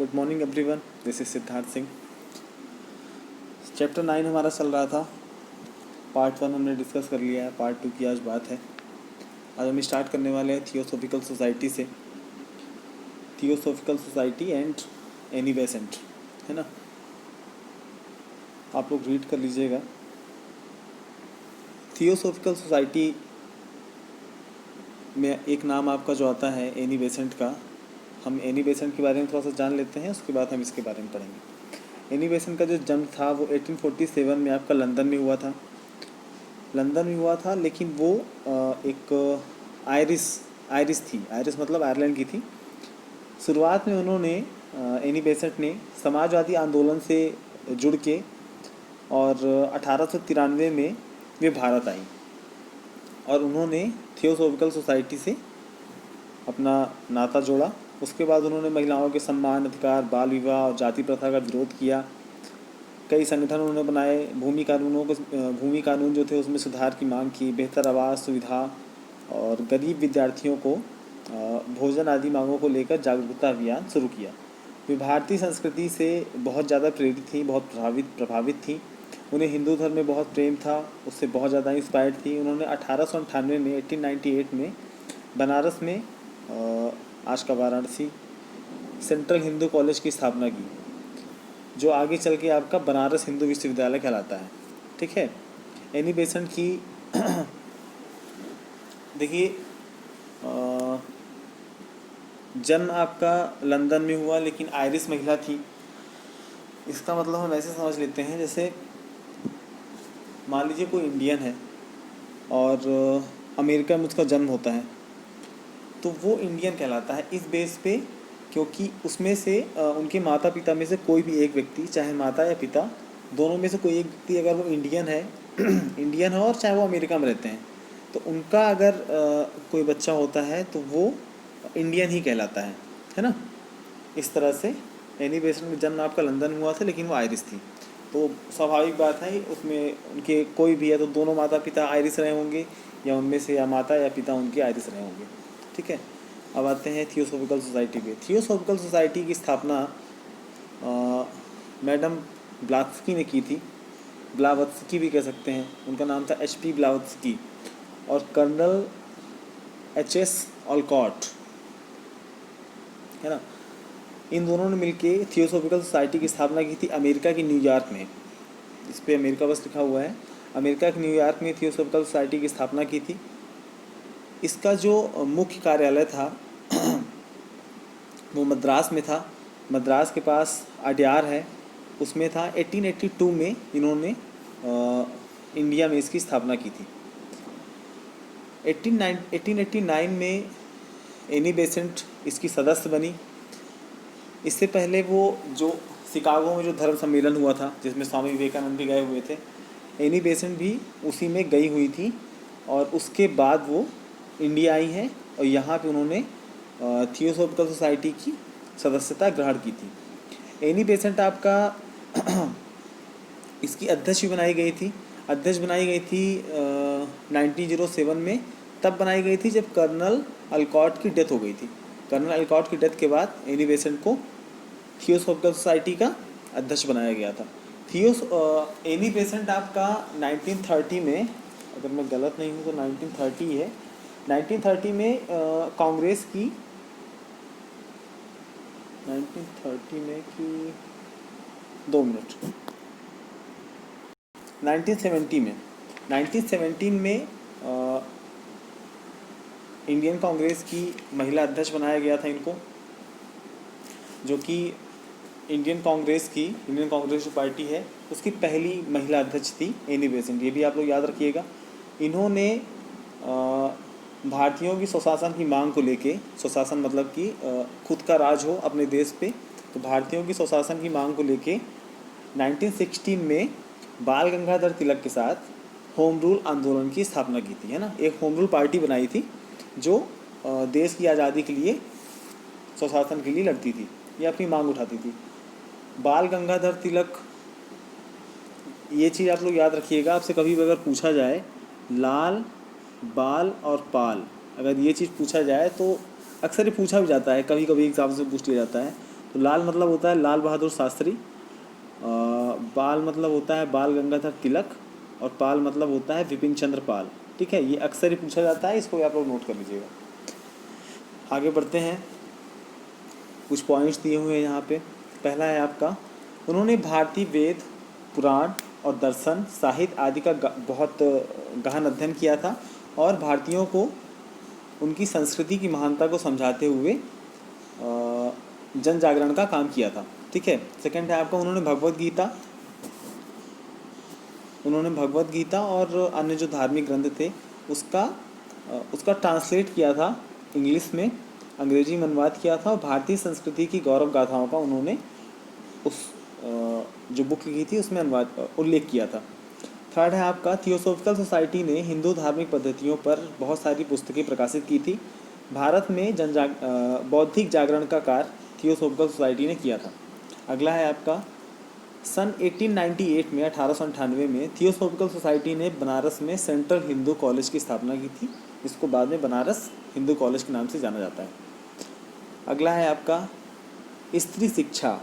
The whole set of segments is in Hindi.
Good morning everyone, this is Siddharth Singh. Chapter 9 हमारा चल रहा था। पार्ट 1 हमने डिस्कस कर लिया है, पार्ट 2 की आज बात है। आज हम स्टार्ट करने वाले हैं थियोसॉफिकल सोसाइटी से। Theosophical society and Annie Besant, है ना। आप लोग रीड कर लीजिएगा। थियोसॉफिकल सोसाइटी में एक नाम आपका जो आता है एनी बेसेंट का। हम एनी बेसेंट के बारे में थोड़ा सा जान लेते हैं, उसके बाद हम इसके बारे में पढ़ेंगे। एनी बेसेंट का जो जन्म था वो 1847 में आपका लंदन में हुआ था। लेकिन वो एक आयरिश थी। आयरिश मतलब आयरलैंड की थी। शुरुआत में उन्होंने एनी बेसेंट ने समाजवादी आंदोलन से जुड़ के और 1893 में वे भारत आई और उन्होंने थियोसॉफिकल सोसाइटी से अपना नाता जोड़ा। उसके बाद उन्होंने महिलाओं के सम्मान, अधिकार, बाल विवाह और जाति प्रथा का विरोध किया। कई संगठन उन्होंने बनाए। भूमि कानून जो थे उसमें सुधार की मांग की। बेहतर आवास सुविधा और गरीब विद्यार्थियों को भोजन आदि मांगों को लेकर जागरूकता अभियान शुरू किया। वे भारतीय संस्कृति से बहुत ज़्यादा प्रेरित थी, बहुत प्रभावित थी। उन्हें हिंदू धर्म में बहुत प्रेम था, उससे बहुत ज़्यादा इंस्पायर्ड थी। उन्होंने 1898 में 1898 में बनारस में आज का वाराणसी सेंट्रल हिंदू कॉलेज की स्थापना की, जो आगे चल के आपका बनारस हिंदू विश्वविद्यालय कहलाता है। ठीक है। एनी बेसेंट की देखिए जन्म आपका लंदन में हुआ, लेकिन आयरिश महिला थी। इसका मतलब हम ऐसे समझ लेते हैं, जैसे मान लीजिए कोई इंडियन है और अमेरिका में उसका जन्म होता है, तो वो इंडियन कहलाता है इस बेस पे, क्योंकि उसमें से उनके माता पिता में से कोई भी एक व्यक्ति, चाहे माता या पिता, दोनों में से कोई एक व्यक्ति अगर वो इंडियन है इंडियन है और चाहे वो अमेरिका में रहते हैं, तो उनका अगर कोई बच्चा होता है तो वो इंडियन ही कहलाता है ना। इस तरह से एनी बेसेंट में जन्म आपका लंदन में हुआ था, लेकिन वो आयरिश थी। तो स्वाभाविक बात है, उसमें उनके कोई भी है तो दोनों माता पिता आयरिश रहे होंगे, या उनमें से या माता या पिता उनके आयरिश रहे होंगे। ठीक है। अब आते हैं थियोसॉफिकल सोसाइटी पे। थियोसॉफिकल सोसाइटी की स्थापना मैडम ब्लावत्स्की ने की थी। ब्लावत्स्की भी कह सकते हैं, उनका नाम था HP ब्लावत्स्की, और कर्नल HS ऑलकॉट, है ना। इन दोनों ने मिलके थियोसॉफिकल सोसाइटी की स्थापना की थी अमेरिका की न्यूयॉर्क में। इस पे अमेरिका बस लिखा हुआ है। अमेरिका के न्यूयॉर्क में थियोसॉफिकल सोसाइटी की स्थापना की थी। इसका जो मुख्य कार्यालय था वो मद्रास में था। मद्रास के पास अड्यार है, उसमें था। 1882 में इन्होंने इंडिया में इसकी स्थापना की थी। 1889 में एनी बेसेंट इसकी सदस्य बनी। इससे पहले वो जो शिकागो में जो धर्म सम्मेलन हुआ था, जिसमें स्वामी विवेकानंद भी गए हुए थे, एनी बेसेंट भी उसी में गई हुई थी। और उसके बाद वो इंडिया आई हैं और यहाँ पे उन्होंने थियोसॉफिकल सोसाइटी की सदस्यता ग्रहण की थी। एनी बेसेंट आपका इसकी अध्यक्ष भी बनाई गई थी। अध्यक्ष बनाई गई थी 1907 में। तब बनाई गई थी जब कर्नल अलकॉट की डेथ हो गई थी। कर्नल अलकॉट की डेथ के बाद एनी बेसेंट को थियोसॉफिकल सोसाइटी का अध्यक्ष बनाया गया था। एनी बेसेंट आपका 1930 में, अगर मैं गलत नहीं हूँ तो 1930 है, 1930 में कांग्रेस की 1930 में की 2 मिनट 1917 में इंडियन कांग्रेस की महिला अध्यक्ष बनाया गया था इनको, जो कि इंडियन कांग्रेस जो पार्टी है उसकी पहली महिला अध्यक्ष थी एनी बेसेंट। ये भी आप लोग याद रखिएगा। इन्होंने भारतीयों की स्वशासन की मांग को लेके, स्वशासन मतलब कि खुद का राज हो अपने देश पे, तो भारतीयों की स्वशासन की मांग को लेके 1916 में बाल गंगाधर तिलक के साथ होम रूल आंदोलन की स्थापना की थी, है ना। एक होम रूल पार्टी बनाई थी जो देश की आज़ादी के लिए, स्वशासन के लिए लड़ती थी, या अपनी मांग उठाती थी। बाल गंगाधर तिलक, ये चीज़ आप लोग याद रखिएगा। आपसे कभी भी अगर पूछा जाए लाल, बाल और पाल, अगर ये चीज़ पूछा जाए तो अक्सर ये पूछा भी जाता है, कभी कभी एग्जाम से पूछ लिया जाता है, तो लाल मतलब होता है लाल बहादुर शास्त्री, बाल मतलब होता है बाल गंगाधर तिलक, और पाल मतलब होता है विपिन चंद्र पाल। ठीक है, ये अक्सर ही पूछा जाता है, इसको आप लोग नोट कर लीजिएगा। आगे बढ़ते हैं, कुछ पॉइंट्स दिए हुए हैं यहाँ पे। पहला है आपका, उन्होंने भारतीय वेद, पुराण और दर्शन, साहित्य आदि का बहुत गहन अध्ययन किया था और भारतीयों को उनकी संस्कृति की महानता को समझाते हुए जन जागरण का काम किया था। ठीक है, सेकंड है आपका, उन्होंने भगवत गीता और अन्य जो धार्मिक ग्रंथ थे उसका ट्रांसलेट किया था इंग्लिश में, अंग्रेजी में अनुवाद किया था, और भारतीय संस्कृति की गौरव गाथाओं का उन्होंने उस जो बुक लिखी थी उसमें उल्लेख किया था। थर्ड है आपका, थियोसॉफिकल सोसाइटी ने हिंदू धार्मिक पद्धतियों पर बहुत सारी पुस्तकें प्रकाशित की थी। भारत में बौद्धिक जागरण का कार्य थियोसॉफिकल सोसाइटी ने किया था। अगला है आपका, सन 1898 में 1898 में थियोसॉफिकल सोसाइटी ने बनारस में सेंट्रल हिंदू कॉलेज की स्थापना की थी, इसको बाद में बनारस हिंदू कॉलेज के नाम से जाना जाता है। अगला है आपका, स्त्री शिक्षा,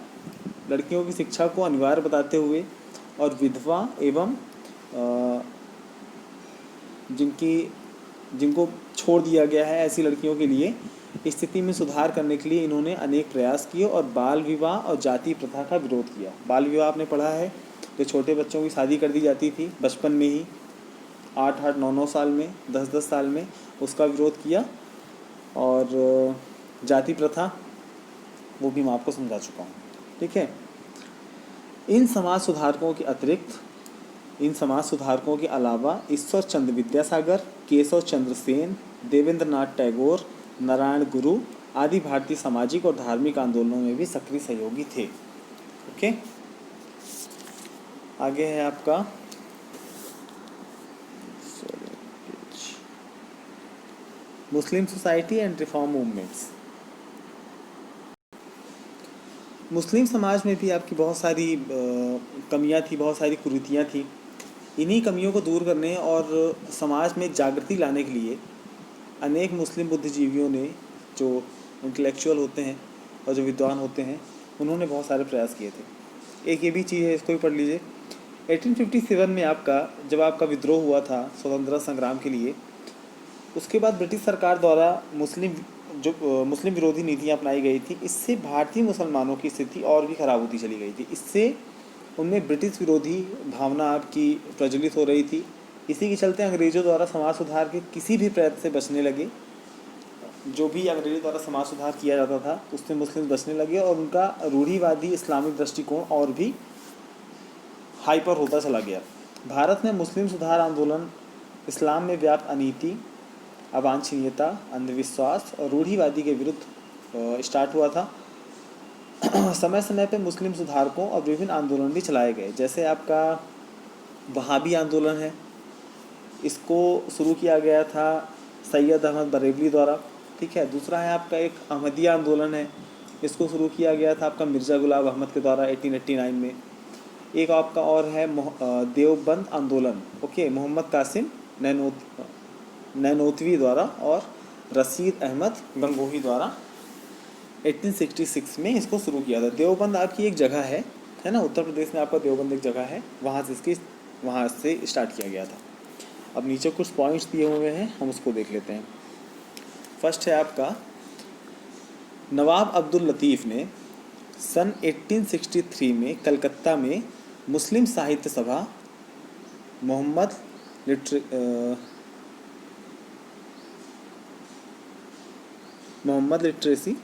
लड़कियों की शिक्षा को अनिवार्य बताते हुए और विधवा एवं जिनको छोड़ दिया गया है ऐसी लड़कियों के लिए स्थिति में सुधार करने के लिए इन्होंने अनेक प्रयास किए और बाल विवाह और जाति प्रथा का विरोध किया। बाल विवाह आपने पढ़ा है, जो छोटे बच्चों की शादी कर दी जाती थी बचपन में ही, 8-8, 9-9 साल में, 10-10 साल में, उसका विरोध किया। और जाति प्रथा वो भी मैं आपको समझा चुका हूँ। ठीक है, इन समाज सुधारकों के अलावा ईश्वर चंद्र विद्यासागर, केशव चंद्र सेन, देवेंद्रनाथ टैगोर, नारायण गुरु आदि भारतीय सामाजिक और धार्मिक आंदोलनों में भी सक्रिय सहयोगी थे। ओके, आगे है आपका, मुस्लिम सोसाइटी एंड रिफॉर्म मूवमेंट्स। मुस्लिम समाज में भी आपकी बहुत सारी कमियां थी, बहुत सारी कुरीतियां थी। इन्हीं कमियों को दूर करने और समाज में जागृति लाने के लिए अनेक मुस्लिम बुद्धिजीवियों ने, जो इंटेलेक्चुअल होते हैं और जो विद्वान होते हैं, उन्होंने बहुत सारे प्रयास किए थे। एक ये भी चीज़ है, इसको भी पढ़ लीजिए। 1857 में जब आपका विद्रोह हुआ था स्वतंत्रता संग्राम के लिए, उसके बाद ब्रिटिश सरकार द्वारा मुस्लिम विरोधी नीतियाँ अपनाई गई थी। इससे भारतीय मुसलमानों की स्थिति और भी ख़राब होती चली गई थी। इससे उनमें ब्रिटिश विरोधी भावना आपकी प्रज्वलित हो रही थी। इसी के चलते अंग्रेज़ों द्वारा समाज सुधार के किसी भी प्रयत्न से बचने लगे। जो भी अंग्रेज़ों द्वारा समाज सुधार किया जाता था उससे मुस्लिम बचने लगे और उनका रूढ़िवादी इस्लामिक दृष्टिकोण और भी हाइपर होता चला गया। भारत में मुस्लिम सुधार आंदोलन इस्लाम में व्याप्त अनीति, अवांछनीयता, अंधविश्वास और रूढ़िवादी के विरुद्ध स्टार्ट हुआ था। समय समय पर मुस्लिम सुधारकों और विभिन्न आंदोलन भी चलाए गए, जैसे आपका वहाबी आंदोलन है, इसको शुरू किया गया था सैयद अहमद बरेलवी द्वारा। ठीक है, दूसरा है आपका एक अहमदिया आंदोलन है, इसको शुरू किया गया था आपका मिर्ज़ा गुलाम अहमद के द्वारा 1889 में। एक आपका और है देवबंद आंदोलन, ओके, मोहम्मद कासिम नैनोतवी द्वारा और रशीद अहमद गंगोही द्वारा 1866 में इसको शुरू किया था। देवबंद आपकी एक जगह है ना, उत्तर प्रदेश में आपका देवबंद एक जगह है, वहाँ से स्टार्ट किया गया था। अब नीचे कुछ पॉइंट्स दिए हुए हैं, हम उसको देख लेते हैं। फर्स्ट है आपका, नवाब अब्दुल लतीफ़ ने सन 1863 में कलकत्ता में मुस्लिम साहित्य सभा, मोहम्मद लिटरेसी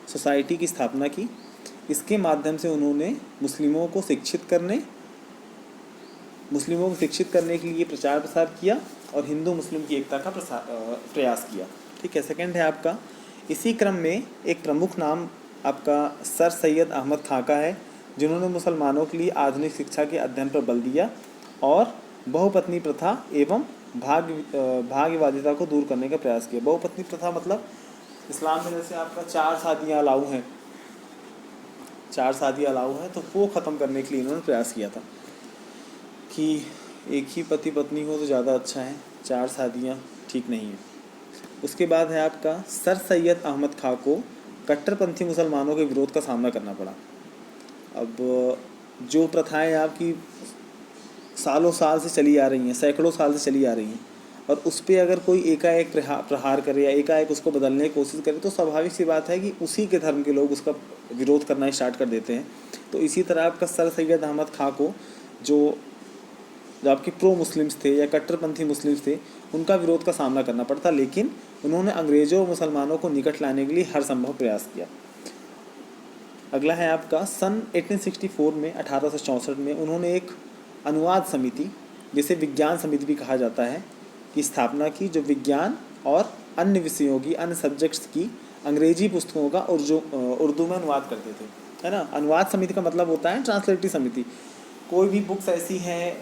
सोसाइटी की स्थापना की। इसके माध्यम से उन्होंने मुस्लिमों को शिक्षित करने के लिए प्रचार प्रसार किया और हिंदू मुस्लिम की एकता का प्रयास किया। ठीक है, सेकंड है आपका, इसी क्रम में एक प्रमुख नाम आपका सर सैयद अहमद खां का है, जिन्होंने मुसलमानों के लिए आधुनिक शिक्षा के अध्ययन पर बल दिया और बहुपत्नी प्रथा एवं भाग्यवादिता को दूर करने का प्रयास किया। बहुपत्नी प्रथा मतलब इस्लाम में जैसे आपका 4 शादियाँ अलाउ हैं, तो वो ख़त्म करने के लिए इन्होंने प्रयास किया था कि एक ही पति पत्नी हो तो ज़्यादा अच्छा है, 4 शादियाँ ठीक नहीं है। उसके बाद है आपका, सर सैयद अहमद खां को कट्टरपंथी मुसलमानों के विरोध का सामना करना पड़ा। अब जो प्रथाएं आपकी सालों साल से चली आ रही हैं, सैकड़ों साल से चली आ रही हैं, और उस पर अगर कोई एकाएक प्रहार करे या एकाएक उसको बदलने की कोशिश करे तो स्वाभाविक सी बात है कि उसी के धर्म के लोग उसका विरोध करना स्टार्ट कर देते हैं। तो इसी तरह आपका सर सैयद अहमद खां को जो आपके प्रो मुस्लिम्स थे या कट्टरपंथी मुस्लिम्स थे, उनका विरोध का सामना करना पड़ता, लेकिन उन्होंने अंग्रेज़ों और मुसलमानों को निकट लाने के लिए हर संभव प्रयास किया। अगला है आपका सन 1864 में 1864 में उन्होंने एक अनुवाद समिति, जिसे विज्ञान समिति भी कहा जाता है, की स्थापना की, जो विज्ञान और अन्य विषयों की, अन्य सब्जेक्ट्स की अंग्रेजी पुस्तकों का उर्दू में अनुवाद करते थे, है ना। अनुवाद समिति का मतलब होता है ट्रांसलेटरी समिति। कोई भी बुक्स ऐसी हैं,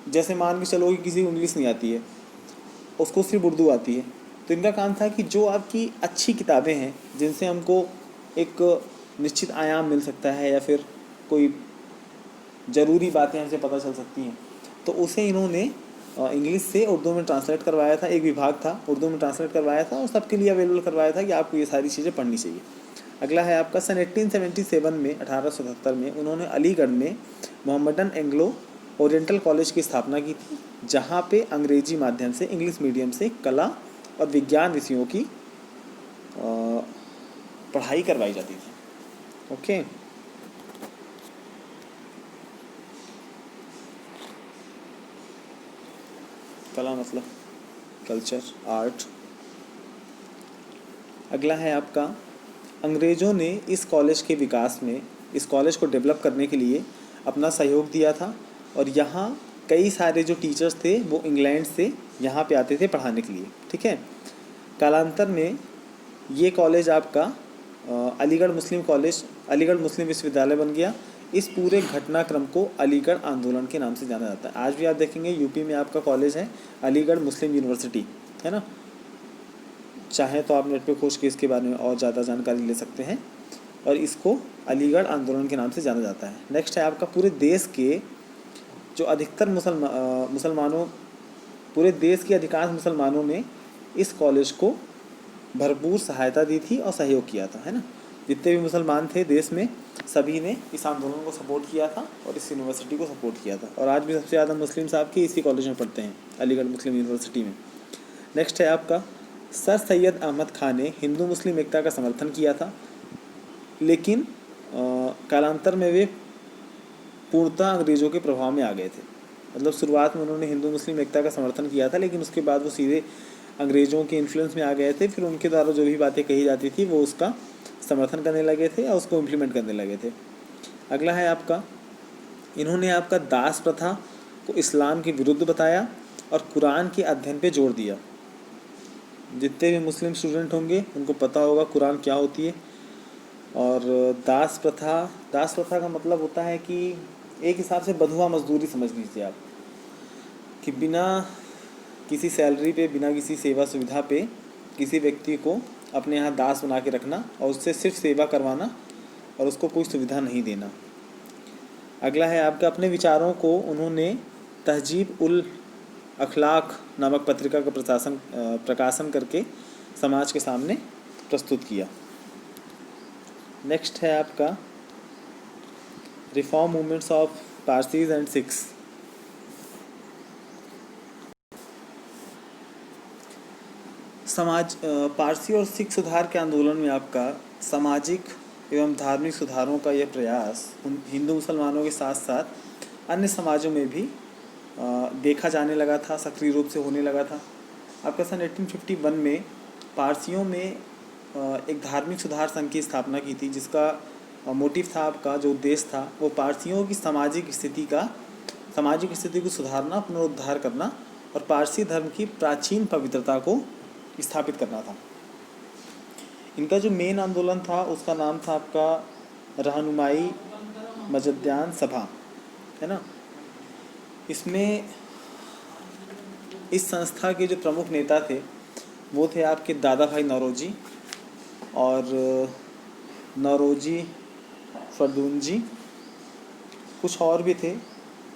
जैसे मान के चलो कि किसी को इंग्लिश नहीं आती है, उसको सिर्फ उर्दू आती है, तो इनका काम था कि जो आपकी अच्छी किताबें हैं जिनसे हमको एक निश्चित आयाम मिल सकता है या फिर कोई ज़रूरी बातें हमसे पता चल सकती हैं, तो उसे इन्होंने इंग्लिश से उर्दू में ट्रांसलेट करवाया था। एक विभाग था, उर्दू में ट्रांसलेट करवाया था और सबके लिए अवेलेबल करवाया था कि आपको ये सारी चीज़ें पढ़नी चाहिए। अगला है आपका सन 1877 में 1877 में उन्होंने अलीगढ़ में मोहम्मदन एंग्लो ओरिएंटल कॉलेज की स्थापना की थी, जहाँ पे अंग्रेजी माध्यम से, इंग्लिश मीडियम से कला और विज्ञान विषयों की पढ़ाई करवाई जाती थी। ओके, कला मतलब कल्चर, आर्ट। अगला है आपका अंग्रेज़ों ने इस कॉलेज के विकास में, इस कॉलेज को डेवलप करने के लिए अपना सहयोग दिया था, और यहाँ कई सारे जो टीचर्स थे वो इंग्लैंड से यहाँ पे आते थे पढ़ाने के लिए, ठीक है। कालांतर में ये कॉलेज आपका अलीगढ़ मुस्लिम कॉलेज, अलीगढ़ मुस्लिम विश्वविद्यालय बन गया। इस पूरे घटनाक्रम को अलीगढ़ आंदोलन के नाम से जाना जाता है। आज भी आप देखेंगे यूपी में आपका कॉलेज है अलीगढ़ मुस्लिम यूनिवर्सिटी, है ना। चाहे तो आप नेट पे खोज के इसके बारे में और ज़्यादा जानकारी ले सकते हैं, और इसको अलीगढ़ आंदोलन के नाम से जाना जाता है। नेक्स्ट है आपका पूरे देश के जो अधिकतर मुसलमानों, पूरे देश के अधिकांश मुसलमानों ने इस कॉलेज को भरपूर सहायता दी थी और सहयोग किया था, है ना। जितने भी मुसलमान थे देश में, सभी ने इस आंदोलन को सपोर्ट किया था और इस यूनिवर्सिटी को सपोर्ट किया था, और आज भी सबसे ज़्यादा मुस्लिम साहब की इसी कॉलेज में पढ़ते हैं, अलीगढ़ मुस्लिम यूनिवर्सिटी में। नेक्स्ट है आपका सर सैयद अहमद खान ने हिंदू मुस्लिम एकता का समर्थन किया था, लेकिन कालांतर में वे पूर्णतः अंग्रेज़ों के प्रभाव में आ गए थे। मतलब शुरुआत में उन्होंने हिंदू मुस्लिम एकता का समर्थन किया था, लेकिन उसके बाद वो सीधे अंग्रेज़ों के इन्फ्लुएंस में आ गए थे। फिर उनके द्वारा जो भी बातें कही जाती थी वो उसका समर्थन करने लगे थे और उसको इम्प्लीमेंट करने लगे थे। अगला है आपका, इन्होंने आपका दास प्रथा को इस्लाम के विरुद्ध बताया और कुरान के अध्ययन पे जोर दिया। जितने भी मुस्लिम स्टूडेंट होंगे उनको पता होगा कुरान क्या होती है। और दास प्रथा का मतलब होता है कि एक हिसाब से बंधुआ मजदूरी समझ लीजिए आप, कि बिना किसी सैलरी पे, बिना किसी सेवा सुविधा पे किसी व्यक्ति को अपने यहाँ दास बना के रखना और उससे सिर्फ सेवा करवाना और उसको कोई सुविधा नहीं देना। अगला है आपका, अपने विचारों को उन्होंने तहजीब उल अखलाक नामक पत्रिका का प्रकाशन करके समाज के सामने प्रस्तुत किया। नेक्स्ट है आपका reform movements of Parsis and Sikhs. Parsi और सिख सुधार के आंदोलन में आपका सामाजिक एवं धार्मिक सुधारों का यह प्रयास हिंदू मुसलमानों के साथ साथ अन्य समाजों में भी देखा जाने लगा था, सक्रिय रूप से होने लगा था। आपका सन 1851 में पारसियों में एक धार्मिक सुधार संघ की स्थापना की थी, जिसका मोटिव था, आपका जो उद्देश्य था वो पारसियों की सामाजिक स्थिति को सुधारना, पुनरुद्धार करना और पारसी धर्म की प्राचीन पवित्रता को स्थापित करना था। इनका जो मेन आंदोलन था उसका नाम था आपका रहनुमाई मजद्यान सभा, है ना। इसमें इस संस्था के जो प्रमुख नेता थे वो थे आपके दादा भाई नौरोजी और नौरोजी फरदून जी। कुछ और भी थे,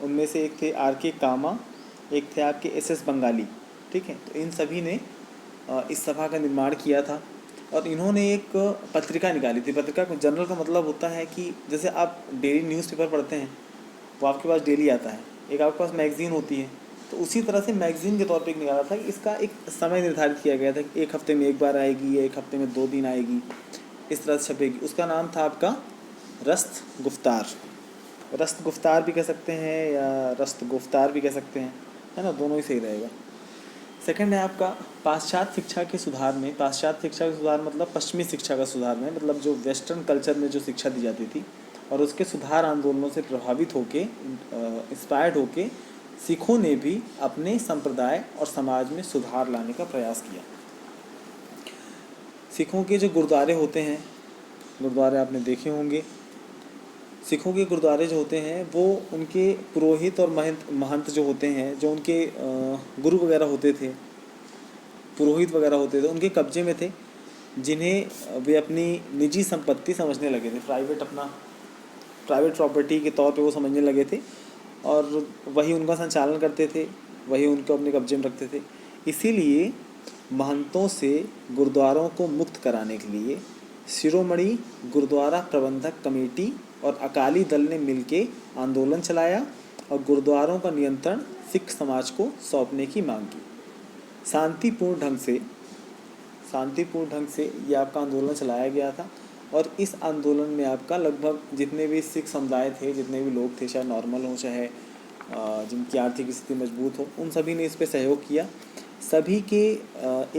उनमें से एक थे आर.के. कामा, एक थे आपके एस.एस. बंगाली, ठीक है। तो इन सभी ने इस सभा का निर्माण किया था और इन्होंने एक पत्रिका निकाली थी। पत्रिका को जर्नल का मतलब होता है कि जैसे आप डेली न्यूज़पेपर पढ़ते हैं, वो आपके पास डेली आता है, एक आपके पास मैगज़ीन होती है, तो उसी तरह से मैगज़ीन के तौर पे एक निकाला था कि इसका एक समय निर्धारित किया गया था कि एक हफ्ते में एक बार आएगी या एक हफ्ते में 2 दिन आएगी, इस तरह से छपेगी। उसका नाम था आपका रस्त गुफ्तार। रस्त गुफ्तार भी कह सकते हैं या रस्त गुफ्तार भी कह सकते हैं, है ना, दोनों ही सही रहेगा। सेकंड है आपका पाश्चात्य शिक्षा के सुधार में। पाश्चात्य शिक्षा के सुधार मतलब पश्चिमी शिक्षा का सुधार में, मतलब जो वेस्टर्न कल्चर में जो शिक्षा दी जाती थी और उसके सुधार आंदोलनों से प्रभावित होके इंस्पायर्ड होके सिखों ने भी अपने संप्रदाय और समाज में सुधार लाने का प्रयास किया। सिखों के जो गुरुद्वारे होते हैं, गुरुद्वारे आपने देखे होंगे, सिखों के गुरुद्वारे जो होते हैं वो उनके पुरोहित और महंत जो होते हैं, जो उनके गुरु वगैरह होते थे, पुरोहित वगैरह होते थे, उनके कब्जे में थे, जिन्हें वे अपनी निजी संपत्ति समझने लगे थे, प्राइवेट प्रॉपर्टी के तौर पे वो समझने लगे थे और वही उनका संचालन करते थे, वही उनको अपने कब्जे में रखते थे। इसीलिए महंतों से गुरुद्वारों को मुक्त कराने के लिए शिरोमणि गुरुद्वारा प्रबंधक कमेटी और अकाली दल ने मिलकर आंदोलन चलाया और गुरुद्वारों का नियंत्रण सिख समाज को सौंपने की मांग की। शांतिपूर्ण ढंग से ये आपका आंदोलन चलाया गया था और इस आंदोलन में आपका लगभग जितने भी सिख समुदाय थे, जितने भी लोग थे, चाहे नॉर्मल हो चाहे जिनकी आर्थिक स्थिति मजबूत हो, उन सभी ने इस पे सहयोग किया। सभी के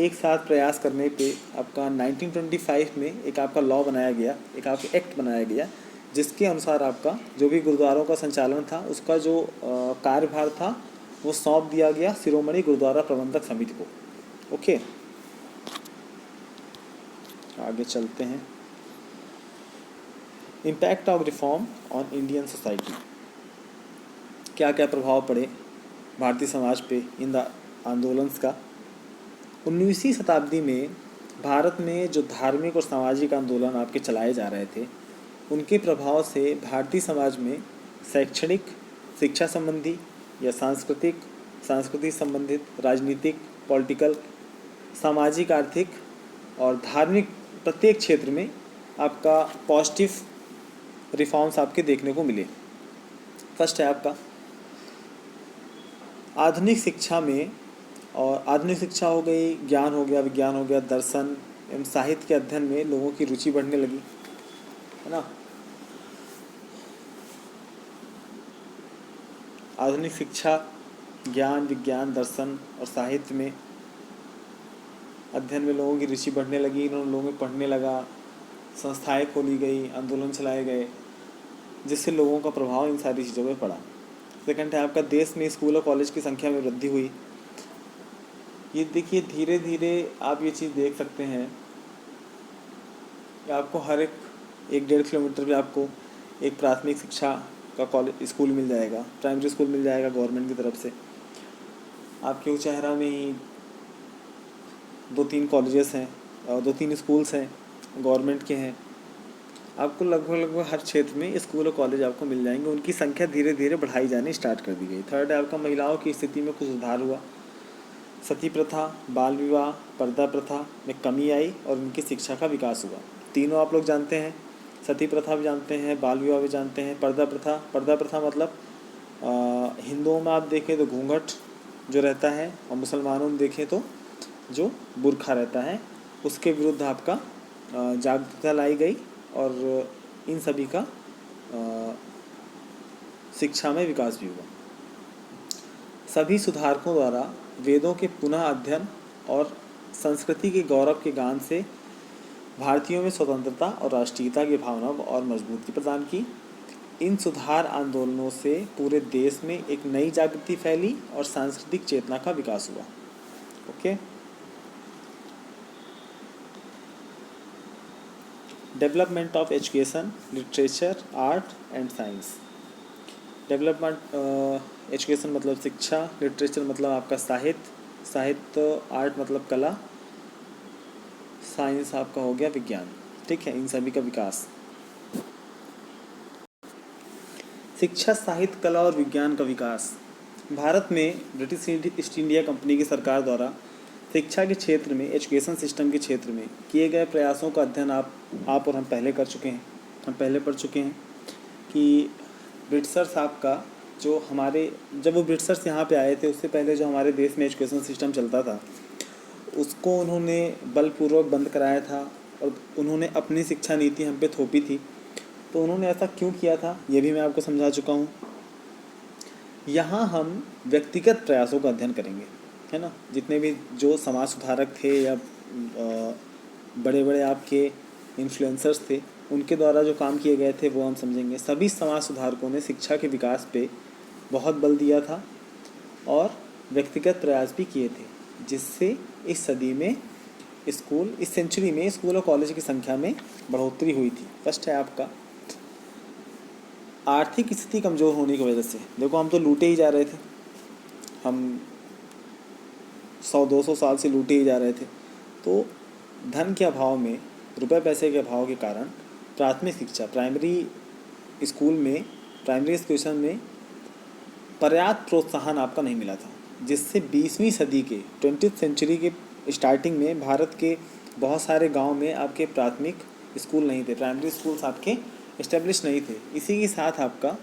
एक साथ प्रयास करने पे आपका 1925 में एक आपका लॉ बनाया गया, एक आपका एक्ट बनाया गया, जिसके अनुसार आपका जो भी गुरुद्वारों का संचालन था उसका जो कार्यभार था वो सौंप दिया गया शिरोमणि गुरुद्वारा प्रबंधक समिति को। ओके, आगे चलते हैं। Impact of reform on Indian society. क्या क्या प्रभाव पड़े भारतीय समाज पे इन आंदोलन्स का। 19वीं शताब्दी में भारत में जो धार्मिक और सामाजिक आंदोलन आपके चलाए जा रहे थे, उनके प्रभाव से भारतीय समाज में शैक्षणिक, शिक्षा संबंधी या सांस्कृतिक संबंधित, राजनीतिक, पॉलिटिकल, सामाजिक, आर्थिक और धार्मिक प्रत्येक क्षेत्र में आपका पॉजिटिव रिफॉर्म्स आपके देखने को मिले। फर्स्ट है आपका आधुनिक शिक्षा में, और आधुनिक शिक्षा हो गई, ज्ञान हो गया, विज्ञान हो गया, दर्शन एवं साहित्य के अध्ययन में लोगों की रुचि बढ़ने लगी, है ना। आधुनिक शिक्षा, ज्ञान, विज्ञान, दर्शन और साहित्य में अध्ययन में लोगों की रुचि बढ़ने लगी, लोगों में पढ़ने लगा, संस्थाएं खोली गई, आंदोलन चलाए गए, जिससे लोगों का प्रभाव इन सारी चीज़ों पर पड़ा। सेकंड है आपका देश में स्कूल और कॉलेज की संख्या में वृद्धि हुई। ये देखिए धीरे धीरे आप ये चीज़ देख सकते हैं कि आपको हर एक 1-1.5 किलोमीटर पे आपको एक प्राथमिक शिक्षा का कॉलेज स्कूल मिल जाएगा, प्राइमरी स्कूल मिल जाएगा गवर्नमेंट की तरफ से। आपके उचहरा में ही 2-3 कॉलेजेस हैं और 2-3 स्कूल्स हैं, गवर्नमेंट के हैं। आपको लगभग हर क्षेत्र में स्कूल और कॉलेज आपको मिल जाएंगे। उनकी संख्या धीरे धीरे बढ़ाई जानी स्टार्ट कर दी गई। थर्ड है आपका महिलाओं की स्थिति में कुछ सुधार हुआ। सती प्रथा, बाल विवाह, पर्दा प्रथा में कमी आई और उनकी शिक्षा का विकास हुआ। तीनों आप लोग जानते हैं, सती प्रथा भी जानते हैं, बाल विवाह भी जानते हैं। पर्दा प्रथा मतलब हिंदुओं में आप देखें तो घूंघट जो रहता है और मुसलमानों में देखें तो जो बुर्खा रहता है, उसके विरुद्ध आपका जागरूकता लाई गई और इन सभी का शिक्षा में विकास भी हुआ। सभी सुधारकों द्वारा वेदों के पुनः अध्ययन और संस्कृति के गौरव के गान से भारतीयों में स्वतंत्रता और राष्ट्रीयता की भावना को और मजबूती प्रदान की। इन सुधार आंदोलनों से पूरे देश में एक नई जागृति फैली और सांस्कृतिक चेतना का विकास हुआ। Okay, development of education, literature, art and science. Development education मतलब शिक्षा, लिटरेचर मतलब आपका साहित्य, आर्ट मतलब कला, साइंस आपका हो गया विज्ञान। ठीक है, इन सभी का विकास। शिक्षा, साहित्य, कला और विज्ञान का विकास। भारत में ब्रिटिश ईस्ट इंडिया कंपनी की सरकार द्वारा शिक्षा के क्षेत्र में, एजुकेशन सिस्टम के क्षेत्र में किए गए प्रयासों का अध्ययन आप और हम पहले कर चुके हैं। हम पहले पढ़ चुके हैं कि ब्रिटिशर साहब का जो हमारे, जब वो ब्रिटिशर्स यहाँ पे आए थे उससे पहले जो हमारे देश में एजुकेशन सिस्टम चलता था उसको उन्होंने बलपूर्वक बंद कराया था और उन्होंने अपनी शिक्षा नीति हम पे थोपी थी। तो उन्होंने ऐसा क्यों किया था ये भी मैं आपको समझा चुका हूँ। यहाँ हम व्यक्तिगत प्रयासों का अध्ययन करेंगे, है ना। जितने भी जो समाज सुधारक थे या बड़े बड़े आपके इन्फ्लुएंसर्स थे उनके द्वारा जो काम किए गए थे वो हम समझेंगे। सभी समाज सुधारकों ने शिक्षा के विकास पे बहुत बल दिया था और व्यक्तिगत प्रयास भी किए थे, जिससे इस सदी में इस सेंचुरी में स्कूल और कॉलेज की संख्या में बढ़ोतरी हुई थी। फर्स्ट है आपका आर्थिक स्थिति कमज़ोर होने की वजह से। देखो हम तो लूटे ही जा रहे थे, हम 100-200 साल से लूटे ही जा रहे थे। तो धन के अभाव में, रुपए पैसे के अभाव के कारण प्राथमिक शिक्षा, प्राइमरी एजुकेशन में पर्याप्त प्रोत्साहन आपका नहीं मिला था, जिससे 20वीं सदी के 20th सेंचुरी के स्टार्टिंग में भारत के बहुत सारे गांव में आपके प्राथमिक स्कूल नहीं थे, प्राइमरी स्कूल्स आपके इस्टेब्लिश नहीं थे। इसी के साथ आपका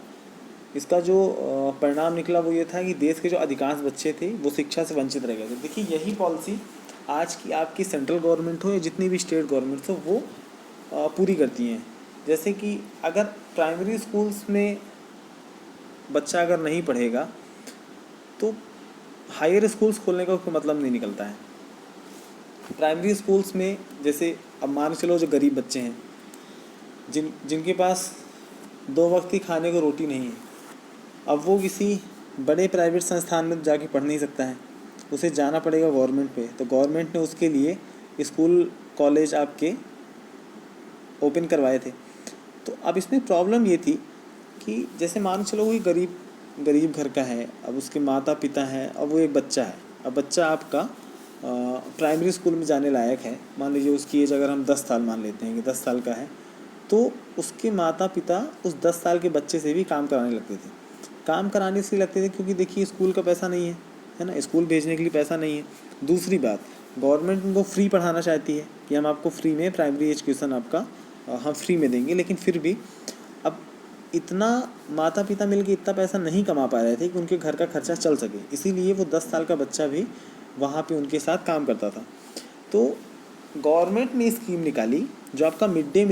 इसका जो परिणाम निकला वो ये था कि देश के जो अधिकांश बच्चे थे वो शिक्षा से वंचित रह गए थे। देखिए यही पॉलिसी आज की आपकी सेंट्रल गवर्नमेंट हो या जितनी भी स्टेट गवर्नमेंट्स हो वो पूरी करती हैं। जैसे कि अगर प्राइमरी स्कूल्स में बच्चा अगर नहीं पढ़ेगा तो हायर स्कूल्स खोलने का कोई मतलब नहीं निकलता है। प्राइमरी स्कूल्स में जैसे अब मान के चलो जो गरीब बच्चे हैं जिनके पास 2 वक्त की खाने को रोटी नहीं है, अब वो किसी बड़े प्राइवेट संस्थान में जाके पढ़ नहीं सकता है, उसे जाना पड़ेगा गवर्नमेंट पे। तो गवर्नमेंट ने उसके लिए स्कूल कॉलेज आपके ओपन करवाए थे। तो अब इसमें प्रॉब्लम ये थी कि जैसे मान चलो कोई गरीब घर का है, अब उसके माता पिता हैं, अब वो एक बच्चा है। अब बच्चा आपका प्राइमरी स्कूल में जाने लायक है, मान लीजिए उसकी एज अगर हम 10 साल मान लेते हैं कि 10 साल का है, तो उसके माता पिता उस 10 साल के बच्चे से भी काम कराने लगते थे। काम कराने से लगते थे क्योंकि देखिए स्कूल का पैसा नहीं है ना, स्कूल भेजने के लिए पैसा नहीं है। दूसरी बात, गवर्नमेंट उनको फ्री पढ़ाना चाहती है कि हम आपको फ्री में प्राइमरी एजुकेशन आपका हम फ्री में देंगे, लेकिन फिर भी अब इतना माता पिता मिलकर इतना पैसा नहीं कमा पा रहे थे कि उनके घर का खर्चा चल सके, इसीलिए वो 10 साल का बच्चा भी वहाँ पे उनके साथ काम करता था। तो गवर्नमेंट ने स्कीम निकाली जो आपका मिड डे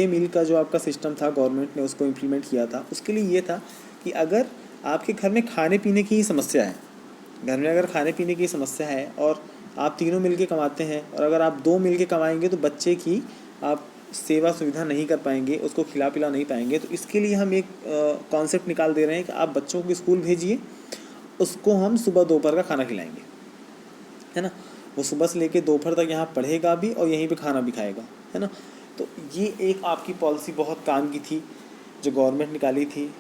मील का जो आपका सिस्टम था, गवर्नमेंट ने उसको इम्प्लीमेंट किया था। उसके लिए ये था कि अगर आपके घर में खाने पीने की समस्या है, घर में अगर खाने पीने की समस्या है और आप तीनों मिलके कमाते हैं और अगर आप 2 मिलके कमाएंगे तो बच्चे की आप सेवा सुविधा नहीं कर पाएंगे, उसको खिला पिला नहीं पाएंगे। तो इसके लिए हम एक कॉन्सेप्ट निकाल दे रहे हैं कि आप बच्चों को स्कूल भेजिए, उसको हम सुबह दोपहर का खाना खिलाएंगे, है ना। वो सुबह से लेके दोपहर तक यहाँ पढ़ेगा भी और यहीं पे खाना भी खाएगा, है ना। तो ये एक आपकी पॉलिसी बहुत काम की थी जो गवर्नमेंट निकाली थी।